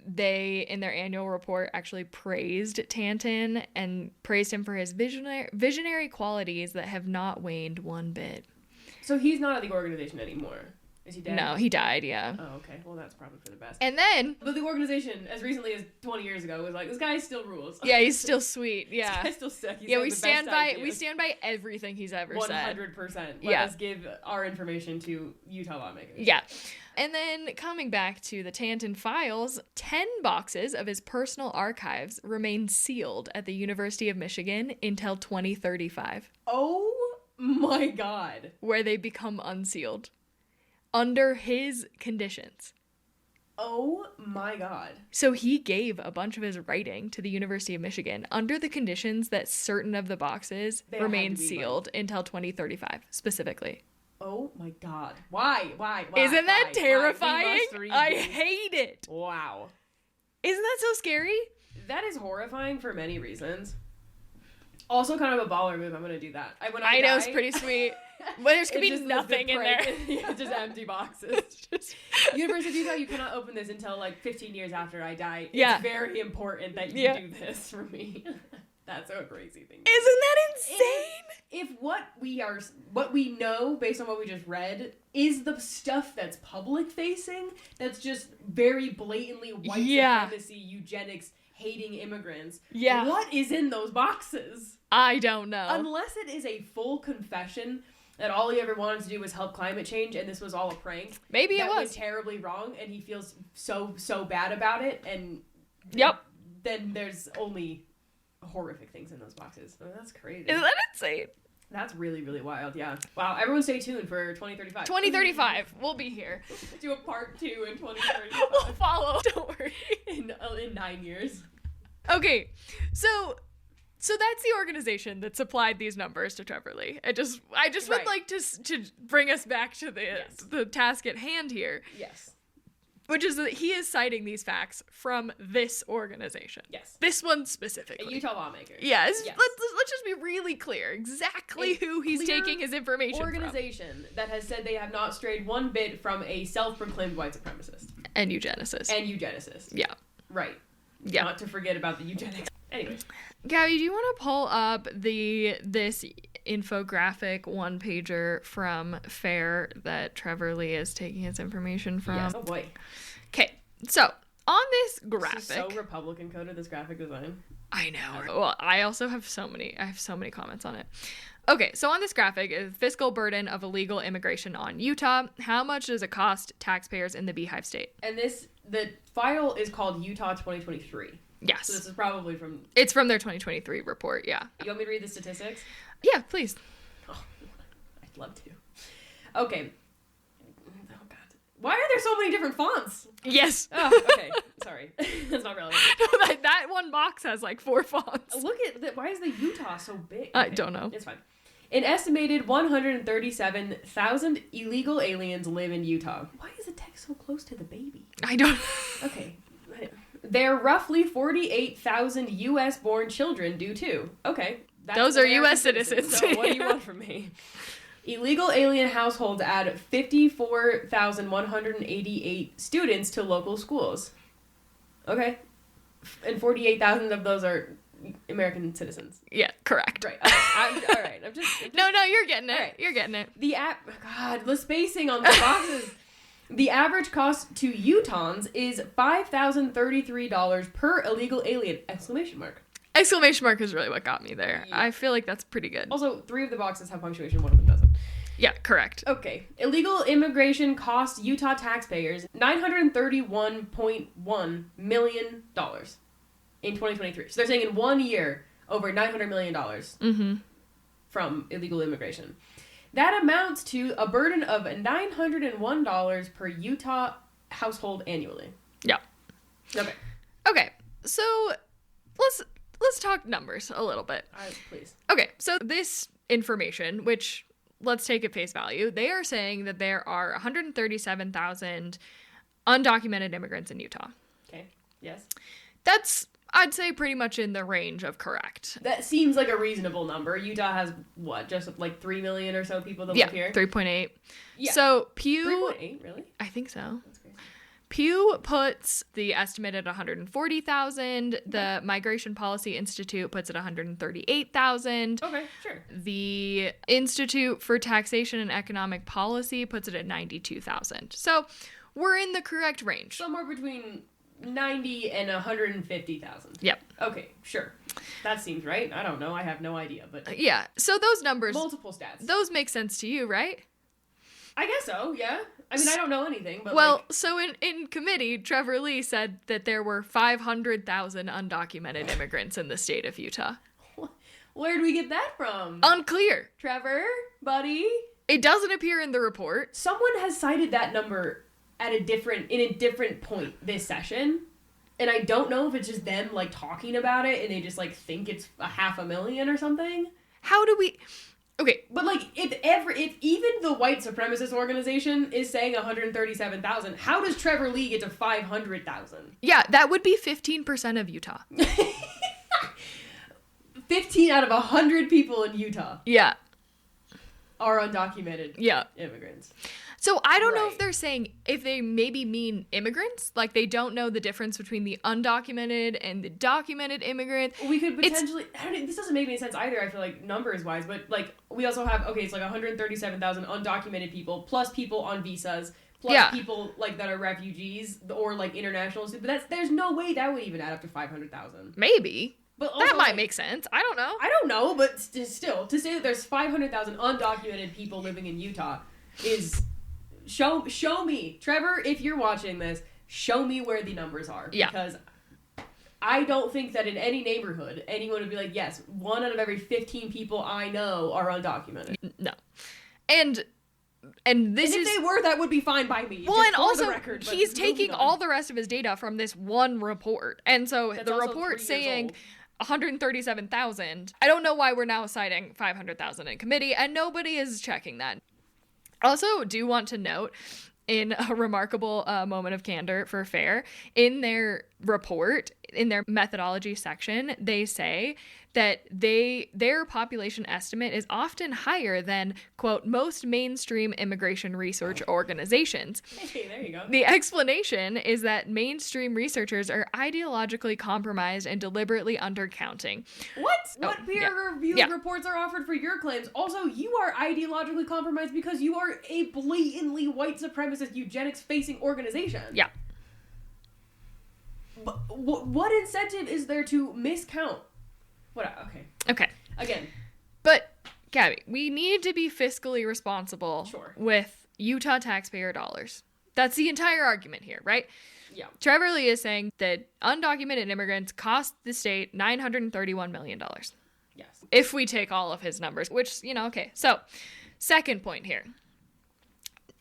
they, in their annual report, actually praised Tanton and praised him for his visionary qualities that have not waned one bit. So he's not at the organization anymore. Is he dead? No, he died, yeah. Oh, okay. Well, that's probably for the best. And then... But the organization, as recently as 20 years ago, was like, this guy still rules. Yeah, he's still sweet, yeah. This guy's still sick. He's we stand by everything he's ever said. 100%. Let us give our information to Utah lawmakers. Yeah. And then coming back to the Tanton files, 10 boxes of his personal archives remain sealed at the University of Michigan until 2035. Oh my God. Where they become unsealed. Under his conditions. Oh my God. So he gave a bunch of his writing to the University of Michigan under the conditions that certain of the boxes They had remain to be sealed until 2035, specifically. Oh my God. Why? Isn't that Why? terrifying? We must read I these. hate it. Wow. Isn't that so scary? That is horrifying for many reasons. Also kind of a baller move. I'm going to do that. When I know, die, it's pretty sweet. But there's going to it's be just nothing in there. Yeah, just empty boxes. University of Utah, you cannot open this until like 15 years after I die. Yeah. It's very important that you do this for me. That's a crazy thing. Isn't that insane? If what we know based on what we just read is the stuff that's public facing, that's just very blatantly white supremacy, eugenics, hating immigrants. Yeah. What is in those boxes? I don't know. Unless it is a full confession that all he ever wanted to do was help climate change and this was all a prank. Maybe it that was. went terribly wrong and he feels so bad about it, and then there's only horrific things in those boxes. Oh, that's crazy. Isn't that insane? That's really, really wild, yeah. Wow, everyone stay tuned for 2035. 2035, we'll be here. Do a part 2 in 2035. We'll follow, don't worry. In 9 years. Okay, so that's the organization that supplied these numbers to Trevor Lee. I just would like to bring us back to the task at hand here. Yes. Which is that he is citing these facts from this organization. Yes. This one specifically. A Utah lawmaker. Yes. Yes. Let's just be really clear exactly who he's taking his information from. Organization that has said they have not strayed one bit from a self-proclaimed white supremacist. And eugenicist. Yeah. Right. Yeah. Not to forget about the eugenics. Anyway. Gabby, do you want to pull up this infographic one-pager from FAIR that Trevor Lee is taking his information from? Yes. Oh boy. Okay, so on this graphic, This is so Republican coded, this graphic design. I know. Well, I also have so many comments on it. Okay, so on this graphic is fiscal burden of illegal immigration on Utah. How much does it cost taxpayers in the Beehive State? And the file is called Utah 2023. Yes. So this is probably from... It's from their 2023 report, yeah. You want me to read the statistics? Yeah, please. Oh, I'd love to. Okay. Oh, God. Why are there so many different fonts? Yes. Oh, okay. Sorry. That's not relevant. that one box has like 4 fonts. Look at that. Why is the Utah so big? I don't know. It's fine. An estimated 137,000 illegal aliens live in Utah. Why is the text so close to the baby? I don't... Okay. There are roughly 48,000 U.S.-born children due to. Okay. Those are U.S. citizens. So what do you want from me? Illegal alien households add 54,188 students to local schools. Okay. And 48,000 of those are American citizens. Yeah, correct. Right. All right. I'm just No, you're getting it. Right. You're getting it. The spacing on the boxes. The average cost to Utahns is $5,033 per illegal alien! Exclamation mark. Exclamation mark is really what got me there. Yeah. I feel like that's pretty good. Also, 3 of the boxes have punctuation, 1 of them doesn't. Yeah, correct. Okay. Illegal immigration cost Utah taxpayers $931.1 million in 2023. So they're saying in 1 year, over $900 million from illegal immigration. That amounts to a burden of $901 per Utah household annually. Yeah. Okay. Okay. So let's talk numbers a little bit. Please. Okay. So this information, which let's take at face value, they are saying that there are 137,000 undocumented immigrants in Utah. Okay. Yes. That's, I'd say, pretty much in the range of correct. That seems like a reasonable number. Utah has, what, just like 3 million or so people that live here? 3.8. Yeah. So Pew... 3.8, really? I think so. That's crazy. Pew puts the estimate at 140,000. The Migration Policy Institute puts it 138,000. Okay, sure. The Institute for Taxation and Economic Policy puts it at 92,000. So we're in the correct range. Somewhere between 90 and 150,000. Yep. Okay, sure. That seems right. I don't know. I have no idea, but yeah. So those numbers, multiple stats. Those make sense to you, right? I guess so. Yeah. I mean, I don't know anything, but so in committee, Trevor Lee said that there were 500,000 undocumented immigrants in the state of Utah. Where did we get that from? Unclear. Trevor, buddy. It doesn't appear in the report. Someone has cited that number in a different point this session. And I don't know if it's just them, like, talking about it and they just, like, think it's 500,000 or something. How do we... Okay. But, like, if even the white supremacist organization is saying 137,000, how does Trevor Lee get to 500,000? Yeah, that would be 15% of Utah. 15 out of 100 people in Utah. Yeah. Are undocumented immigrants. So I don't know if they're saying, if they maybe mean immigrants, like they don't know the difference between the undocumented and the documented immigrant. We could potentially, this doesn't make any sense either, I feel like, numbers wise, but like we also have, it's like 137,000 undocumented people, plus people on visas, plus people like that are refugees or like international students, but there's no way that would even add up to 500,000. Maybe. But also, that might make sense. I don't know. I don't know, but still, to say that there's 500,000 undocumented people living in Utah is... Show me, Trevor, if you're watching this, show me where the numbers are. Yeah. Because I don't think that in any neighborhood, anyone would be like, yes, 1 out of every 15 people I know are undocumented. No. And if they were, that would be fine by me. Well, and also, he's taking all the rest of his data from this one report. And so the report saying 137,000, I don't know why we're now citing 500,000 in committee, and nobody is checking that. Also, do want to note, in a remarkable moment of candor for FAIR, in their report, in their methodology section, they say that their population estimate is often higher than, quote, most mainstream immigration research organizations. Hey, there you go. The explanation is that mainstream researchers are ideologically compromised and deliberately undercounting. What peer-reviewed reports are offered for your claims? Also, you are ideologically compromised because you are a blatantly white supremacist eugenics-facing organization. Yeah. But what incentive is there to miscount? Okay. Again. But, Gabby, we need to be fiscally responsible with Utah taxpayer dollars. That's the entire argument here, right? Yeah. Trevor Lee is saying that undocumented immigrants cost the state $931 million. Yes. If we take all of his numbers, which, okay. So, second point here.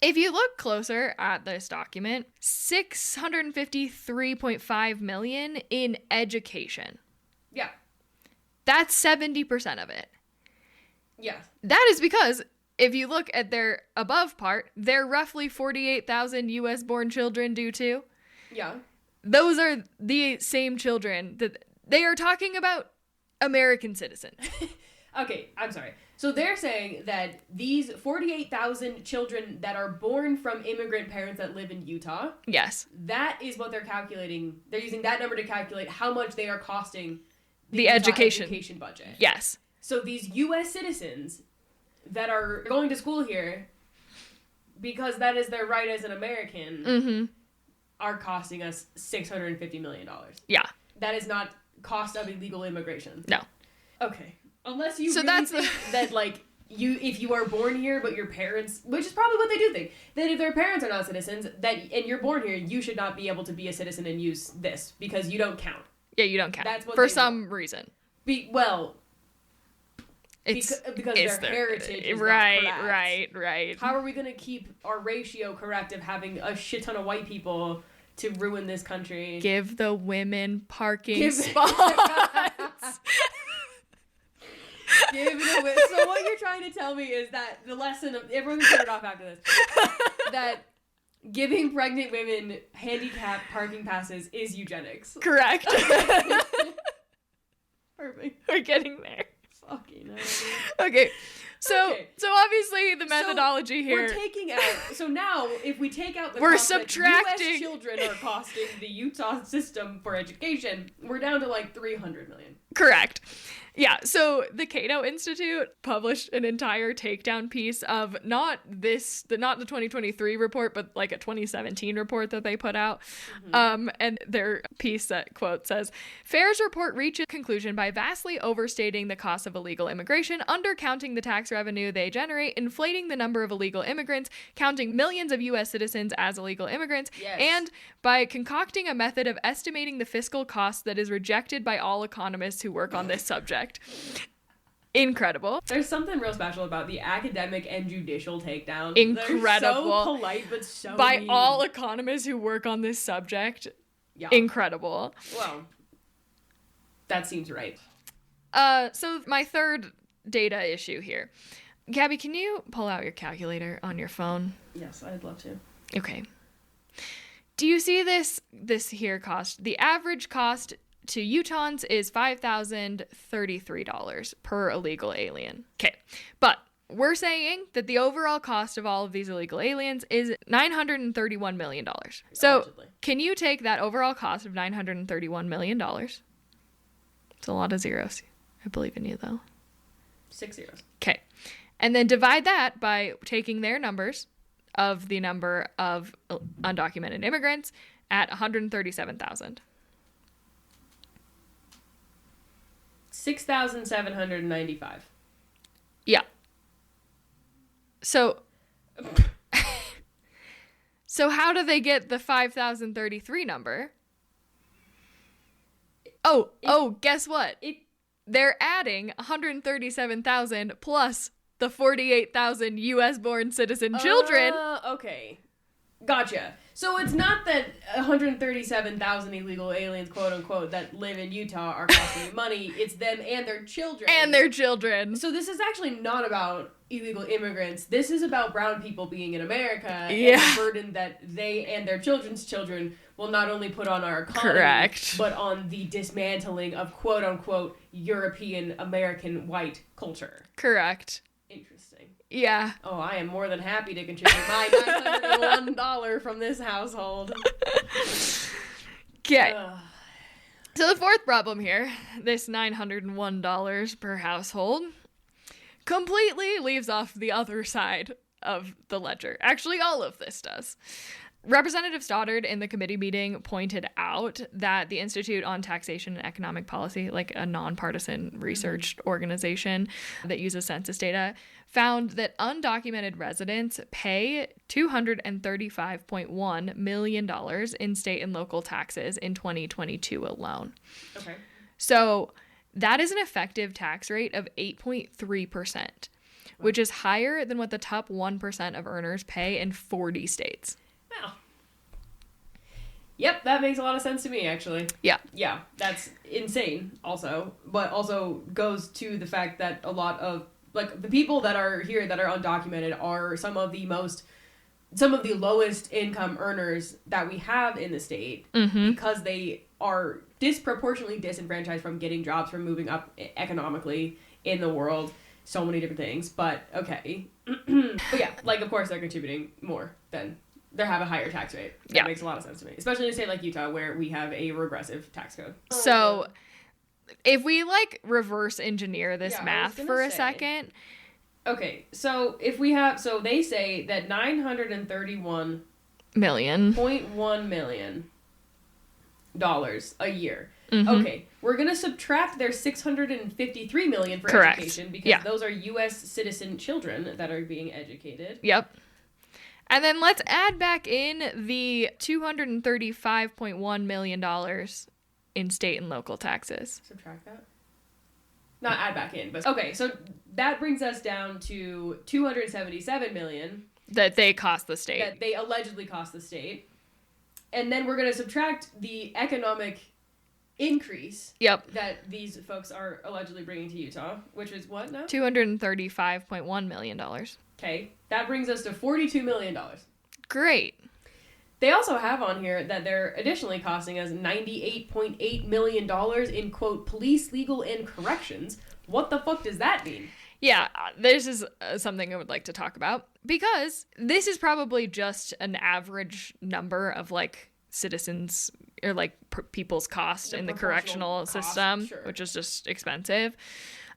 If you look closer at this document, $653.5 million in education. Yeah. That's 70% of it. Yeah. That is because if you look at their above part, they're roughly 48,000 U.S. born children due to. Yeah. Those are the same children that they are talking about American citizens. Okay, I'm sorry. So they're saying that these 48,000 children that are born from immigrant parents that live in Utah. Yes. That is what they're calculating. They're using that number to calculate how much they are costing the education budget. Yes. So these U.S. citizens that are going to school here, because that is their right as an American, are costing us $650 million. Yeah. That is not cost of illegal immigration. No. Okay. Unless you think that, like, if you are born here, but your parents, which is probably what they do think, that if their parents are not citizens, and you're born here, you should not be able to be a citizen and use this, because you don't count. Yeah, you don't count. That's what for some reason. Because their heritage is not correct. Right. How are we going to keep our ratio correct of having a shit ton of white people to ruin this country? Give the women parking spots. So what you're trying to tell me is that the lesson of everyone can turn it off after this, that giving pregnant women handicap parking passes is eugenics. Correct. Perfect. We're getting there. Fucking hell. Okay. So obviously the methodology here. We're taking out. So now, if we take out the we're cost subtracting. that U.S. children are costing the Utah system for education, we're down to like $300 million. Correct. Yeah, so the Cato Institute published an entire takedown piece of not the 2023 report, but like a 2017 report that they put out. And their piece that quote says, FAIR's report reaches conclusion by vastly overstating the cost of illegal immigration, undercounting the tax revenue they generate, inflating the number of illegal immigrants, counting millions of U.S. citizens as illegal immigrants, and by concocting a method of estimating the fiscal cost that is rejected by all economists who work on this subject. Incredible. There's something real special about the academic and judicial takedown. Incredible. They're so polite, but so by mean. all economists who work on this subject. Yeah. Incredible. Well, that seems right. So my third data issue here. Gabby, can you pull out your calculator on your phone? Yes, I'd love to. Okay. Do you see this here cost? The average cost to Utahns is $5,033 per illegal alien. Okay. But we're saying that the overall cost of all of these illegal aliens is $931 million. So Allegedly. Can you take that overall cost of $931 million? It's a lot of zeros. I believe in you, though. 6 zeros. Okay. And then divide that by taking their numbers of the number of undocumented immigrants at 137,000. 6,795. Yeah. So how do they get the 5,033 number? Guess what? They're adding 137,000 plus the 48,000 U.S.-born citizen children. Okay. Gotcha. So it's not that 137,000 illegal aliens, quote unquote, that live in Utah are costing you money. It's them and their children. And their children. So this is actually not about illegal immigrants. This is about brown people being in America. Yeah. And the burden that they and their children's children will not only put on our economy, Correct. but on the dismantling of quote unquote European American white culture. Correct. Interesting. Yeah. Oh, I am more than happy to contribute my $901 from this household. Okay. So the fourth problem here, this $901 per household, completely leaves off the other side of the ledger. Actually, all of this does. Representative Stoddard in the committee meeting pointed out that the Institute on Taxation and Economic Policy, like a nonpartisan research organization that uses census data, found that undocumented residents pay $235.1 million in state and local taxes in 2022 alone. Okay. So that is an effective tax rate of 8.3%, which is higher than what the top 1% of earners pay in 40 states. Well, yep, that makes a lot of sense to me, actually. Yeah. Yeah, that's insane also, but also goes to the fact that a lot of, like, the people that are here that are undocumented are some of the lowest income earners that we have in the state because they are disproportionately disenfranchised from getting jobs, from moving up economically in the world, so many different things, but okay. But yeah, like, of course they're contributing more than... They have a higher tax rate. That makes a lot of sense to me. Especially in a state like Utah where we have a regressive tax code. So if we reverse engineer this math for a second. Okay, so if we have, so they say that $931.1 million a year. Okay, we're going to subtract their $653 million for education because those are U.S. citizen children that are being educated. Yep. And then let's add back in the $235.1 million in state and local taxes. Subtract that? Not add back in, but... Okay, so that brings us down to $277 million. That they cost the state. That they allegedly cost the state. And then we're going to subtract the economic increase that these folks are allegedly bringing to Utah, which is what now? $235.1 million. Okay, that brings us to $42 million. Great. They also have on here that they're additionally costing us $98.8 million in, quote, police, legal, and corrections. What the fuck does that mean? Yeah, this is something I would like to talk about because this is probably just an average number of citizens or people's cost in the correctional system, which is just expensive.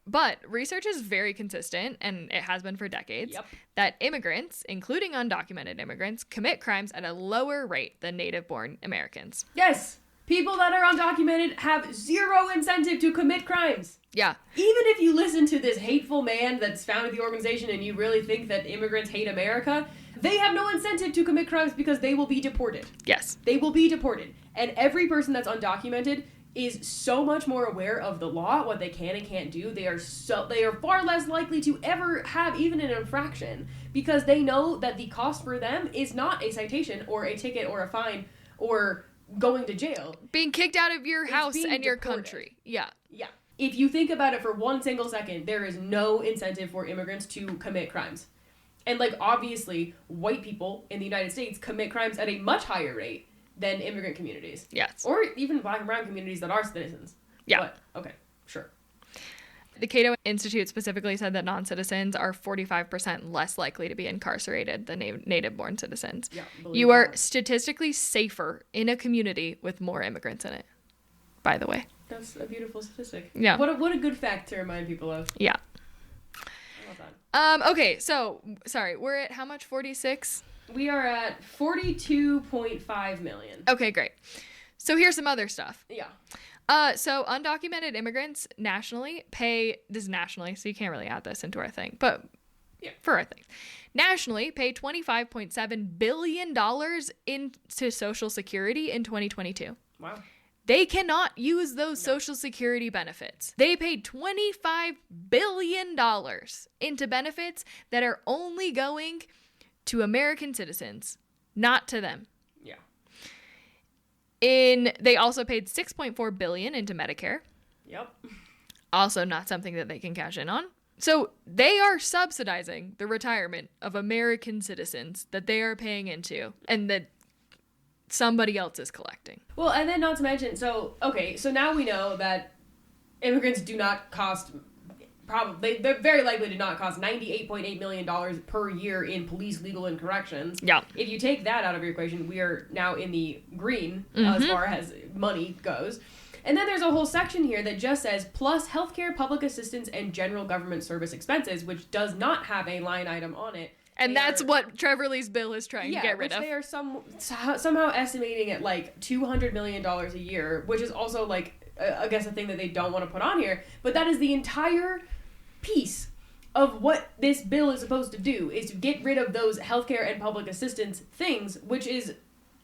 But research is very consistent, and it has been for decades, that immigrants, including undocumented immigrants, commit crimes at a lower rate than native-born Americans. Yes. People that are undocumented have zero incentive to commit crimes. Yeah. Even if you listen to this hateful man that's founded the organization and you really think that immigrants hate America, they have no incentive to commit crimes because they will be deported. Yes. They will be deported. And every person that's undocumented is so much more aware of the law, what they can and can't do. They are far less likely to ever have even an infraction because they know that the cost for them is not a citation or a ticket or a fine or going to jail. Being kicked out of your house and your deported. country. Yeah. Yeah. If you think about it for one single second, there is no incentive for immigrants to commit crimes. And, like, obviously, white people in the United States commit crimes at a much higher rate than immigrant communities. Yes. Or even black and brown communities that are citizens. Yeah. But, okay, sure. The Cato Institute specifically said that non-citizens are 45% less likely to be incarcerated than native-born citizens. Yeah, you are statistically safer in a community with more immigrants in it, by the way. That's a beautiful statistic. Yeah. What a good fact to remind people of. Yeah. I love that. Okay, so, sorry, we're at how much? 46? We are at 42.5 million. Okay, great. So here's some other stuff. Yeah. So undocumented immigrants nationally pay, this is nationally, so you can't really add this into our thing, but yeah, for our thing. Nationally pay $25.7 billion into Social Security in 2022. Wow. They cannot use those Social Security benefits. They paid $25 billion into benefits that are only going to American citizens, not to them. Yeah. They also paid $6.4 billion into Medicare. Yep. Also not something that they can cash in on. So they are subsidizing the retirement of American citizens that they are paying into and that somebody else is collecting. Well, and then not to mention, so now we know that immigrants do not cost, they're very likely to not cost $98.8 million per year in police, legal, and corrections. Yeah. If you take that out of your equation, we are now in the green as far as money goes. And then there's a whole section here that just says, plus healthcare, public assistance, and general government service expenses, which does not have a line item on it. And that's what Trevor Lee's bill is trying to get rid of. They are somehow estimating at like $200 million a year, which is also like, I guess, a thing that they don't want to put on here. But that is the entire piece of what this bill is supposed to do, is to get rid of those healthcare and public assistance things, which is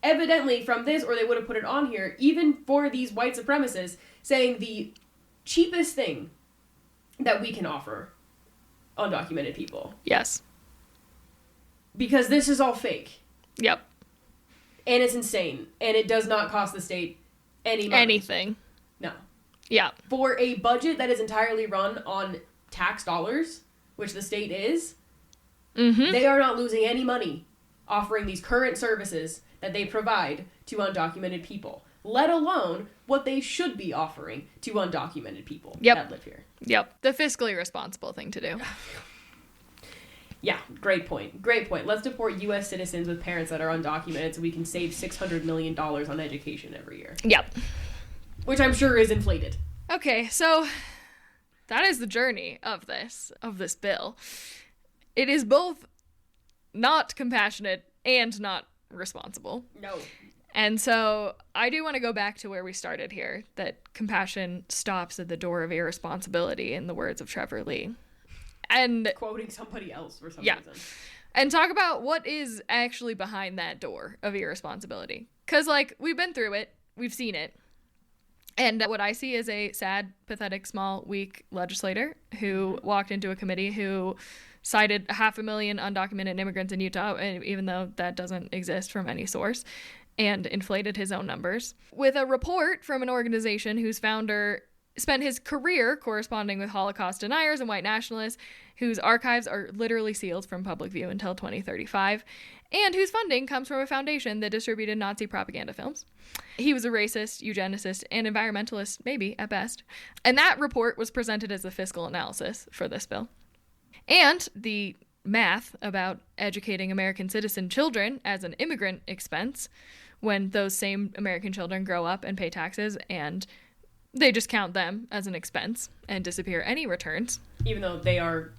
evidently from this, or they would have put it on here, even for these white supremacists, saying the cheapest thing that we can offer undocumented people. Yes. Because this is all fake. Yep. And it's insane. And it does not cost the state any money. Anything. No. Yeah. For a budget that is entirely run on tax dollars, which the state is, they are not losing any money offering these current services that they provide to undocumented people, let alone what they should be offering to undocumented people that live here. Yep. The fiscally responsible thing to do. Yeah, great point. Great point. Let's deport U.S. citizens with parents that are undocumented so we can save $600 million on education every year. Yep. Which I'm sure is inflated. Okay, so that is the journey of this bill. It is both not compassionate and not responsible. No. And so I do want to go back to where we started here, that compassion stops at the door of irresponsibility, in the words of Trevor Lee. And quoting somebody else for some reason. And talk about what is actually behind that door of irresponsibility. Because, like, we've been through it. We've seen it. And what I see is a sad, pathetic, small, weak legislator who walked into a committee who cited 500,000 undocumented immigrants in Utah, even though that doesn't exist from any source, and inflated his own numbers. With a report from an organization whose founder spent his career corresponding with Holocaust deniers and white nationalists, whose archives are literally sealed from public view until 2035, and whose funding comes from a foundation that distributed Nazi propaganda films. He was a racist, eugenicist, and environmentalist, maybe, at best. And that report was presented as the fiscal analysis for this bill. And the math about educating American citizen children as an immigrant expense, when those same American children grow up and pay taxes and they just count them as an expense and disappear any returns. Even though they are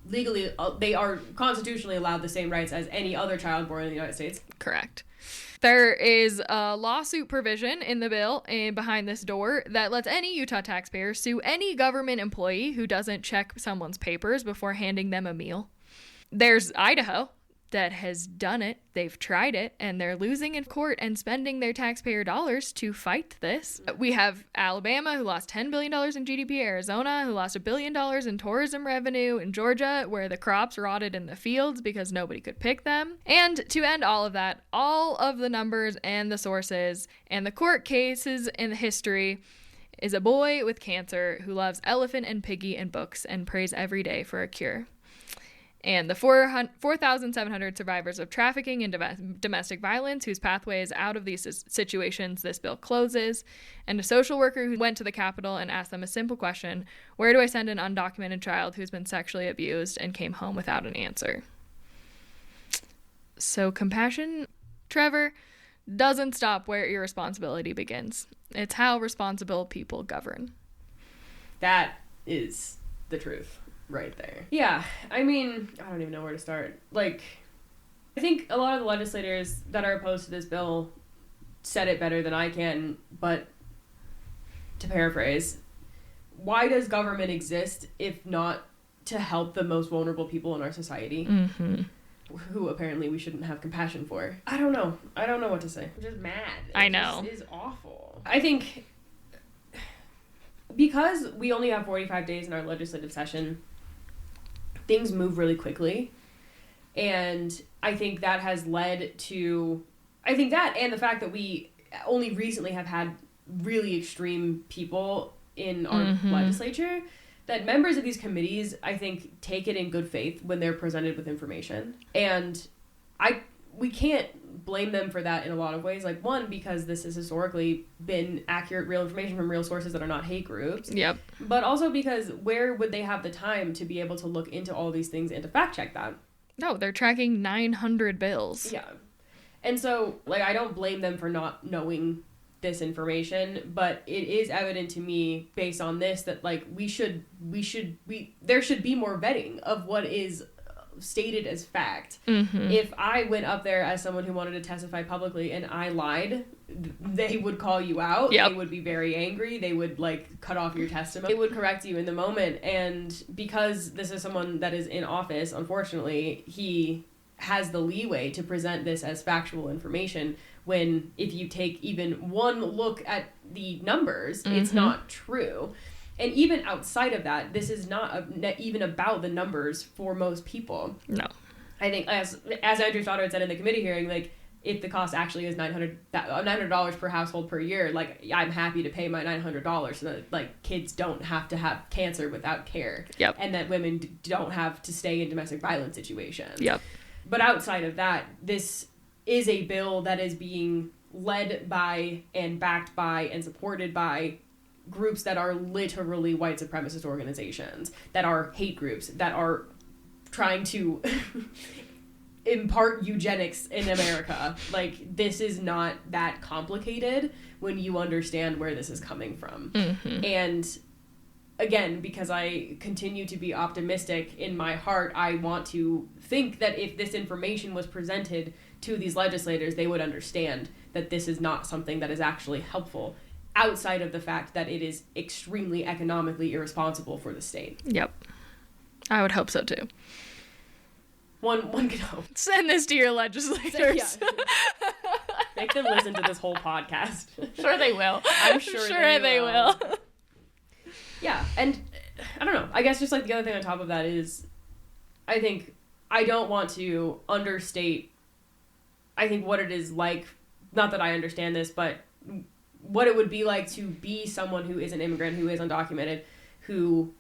legally, they are constitutionally allowed the same rights as any other child born in the United States. Correct. There is a lawsuit provision in the bill behind this door that lets any Utah taxpayer sue any government employee who doesn't check someone's papers before handing them a meal. There's Idaho. that has done it. They've tried it, and they're losing in court and spending their taxpayer dollars to fight this. We have Alabama, who lost $10 billion in GDP, Arizona, who lost $1 billion in tourism revenue, in Georgia, where the crops rotted in the fields because nobody could pick them. And to end all of that, all of the numbers and the sources and the court cases in the history is a boy with cancer who loves Elephant and Piggy and books and prays every day for a cure. And the 4,700 survivors of trafficking and domestic violence whose pathway is out of these situations this bill closes, and a social worker who went to the Capitol and asked them a simple question: where do I send an undocumented child who's been sexually abused, and came home without an answer? So compassion, Trevor, doesn't stop where irresponsibility begins. It's how responsible people govern. That is the truth. Right there. Yeah, I mean, I don't even know where to start. Like, I think a lot of the legislators that are opposed to this bill said it better than I can, but to paraphrase, why does government exist if not to help the most vulnerable people in our society? Mm-hmm. Who apparently we shouldn't have compassion for. I don't know what to say. I'm just mad. I know. It is awful. I think because we only have 45 days in our legislative session, things move really quickly, and I think that has led to, I think that and the fact that we only recently have had really extreme people in our legislature, that members of these committees, I think, take it in good faith when they're presented with information, and we can't blame them for that in a lot of ways. Like, one, because this has historically been accurate, real information from real sources that are not hate groups. Yep. But also because where would they have the time to be able to look into all these things and to fact check that? No, they're tracking 900 bills. Yeah. And so, like, I don't blame them for not knowing this information, but it is evident to me based on this that, like, there should be more vetting of what is stated as fact. If I went up there as someone who wanted to testify publicly and I lied, they would call you out. Yep. They would be very angry. They would, like, cut off your testimony. They would correct you in the moment. And because this is someone that is in office, unfortunately, he has the leeway to present this as factual information, when if you take even one look at the numbers, it's not true. And even outside of that, this is not even about the numbers for most people. No. I think, as Andrew Stoddard had said in the committee hearing, like, if the cost actually is $900 per household per year, like, I'm happy to pay my $900 so that, like, kids don't have to have cancer without care. Yep. And that women don't have to stay in domestic violence situations. Yep. But outside of that, this is a bill that is being led by and backed by and supported by groups that are literally white supremacist organizations, that are hate groups, that are trying to impart eugenics in America. Like, this is not that complicated when you understand where this is coming from. And again, because I continue to be optimistic in my heart, I want to think that if this information was presented to these legislators, they would understand that this is not something that is actually helpful, outside of the fact that it is extremely economically irresponsible for the state. Yep. I would hope so too. One could hope. Send this to your legislators. Yeah. Make them listen to this whole podcast. Sure they will. I'm sure they will. Yeah, and I don't know. I guess just, like, the other thing on top of that is, I think I don't want to understate, I think, what it is like, not that I understand this, but what it would be like to be someone who is an immigrant, who is undocumented, who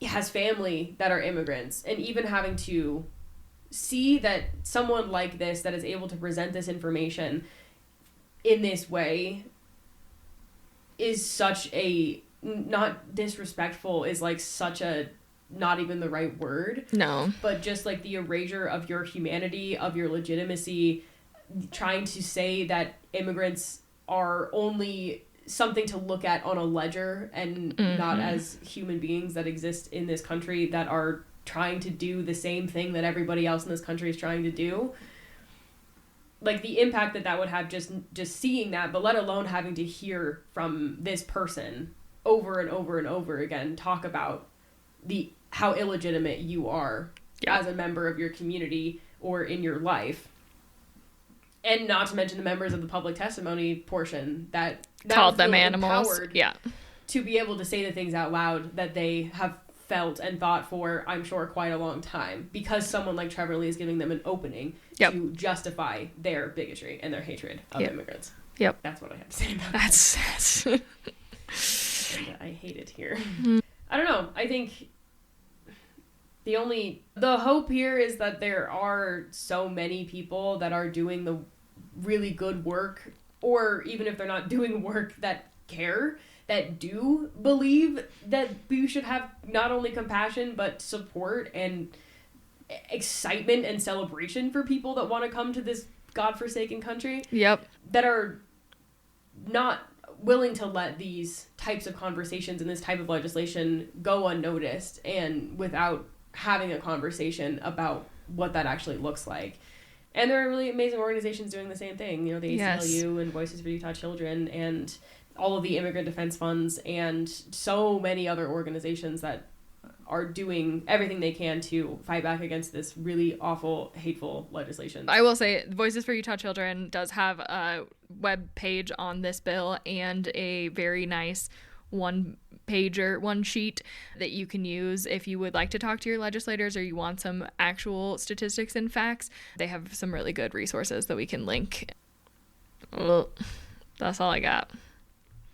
has family that are immigrants, and even having to see that someone like this that is able to present this information in this way is such a, not disrespectful, is, like, such a, not even the right word. No. But just, like, the erasure of your humanity, of your legitimacy, trying to say that immigrants are only something to look at on a ledger and not as human beings that exist in this country that are trying to do the same thing that everybody else in this country is trying to do. Like, the impact that would have just seeing that, but let alone having to hear from this person over and over and over again talk about how illegitimate you are as a member of your community, or in your life. And not to mention the members of the public testimony portion that called them feel animals. empowered Yeah. to be able to say the things out loud that they have felt and thought for, I'm sure, quite a long time, because someone like Trevor Lee is giving them an opening to justify their bigotry and their hatred of immigrants. Yep. That's what I have to say about That's and I hate it here. I don't know. I think the hope here is that there are so many people that are doing the really good work, or even if they're not doing work, that care, that do believe that we should have not only compassion but support and excitement and celebration for people that want to come to this godforsaken country. Yep. That are not willing to let these types of conversations and this type of legislation go unnoticed and without having a conversation about what that actually looks like. And there are really amazing organizations doing the same thing. You know, the ACLU and Voices for Utah Children and all of the immigrant defense funds and so many other organizations that are doing everything they can to fight back against this really awful, hateful legislation. I will say Voices for Utah Children does have a web page on this bill and a very nice one sheet that you can use if you would like to talk to your legislators or you want some actual statistics and facts. They have some really good resources that we can link. Well, that's all I got.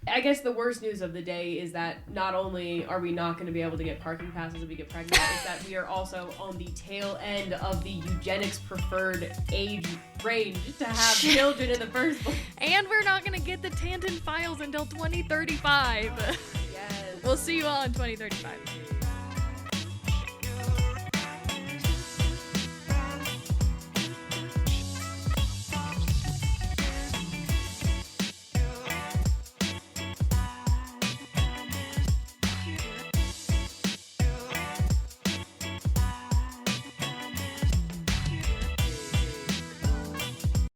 I guess the worst news of the day is that not only are we not going to be able to get parking passes if we get pregnant, it's that we are also on the tail end of the eugenics preferred age range to have children in the first place. And we're not going to get the Tanton files until 2035. Yes. We'll see you all in 2035.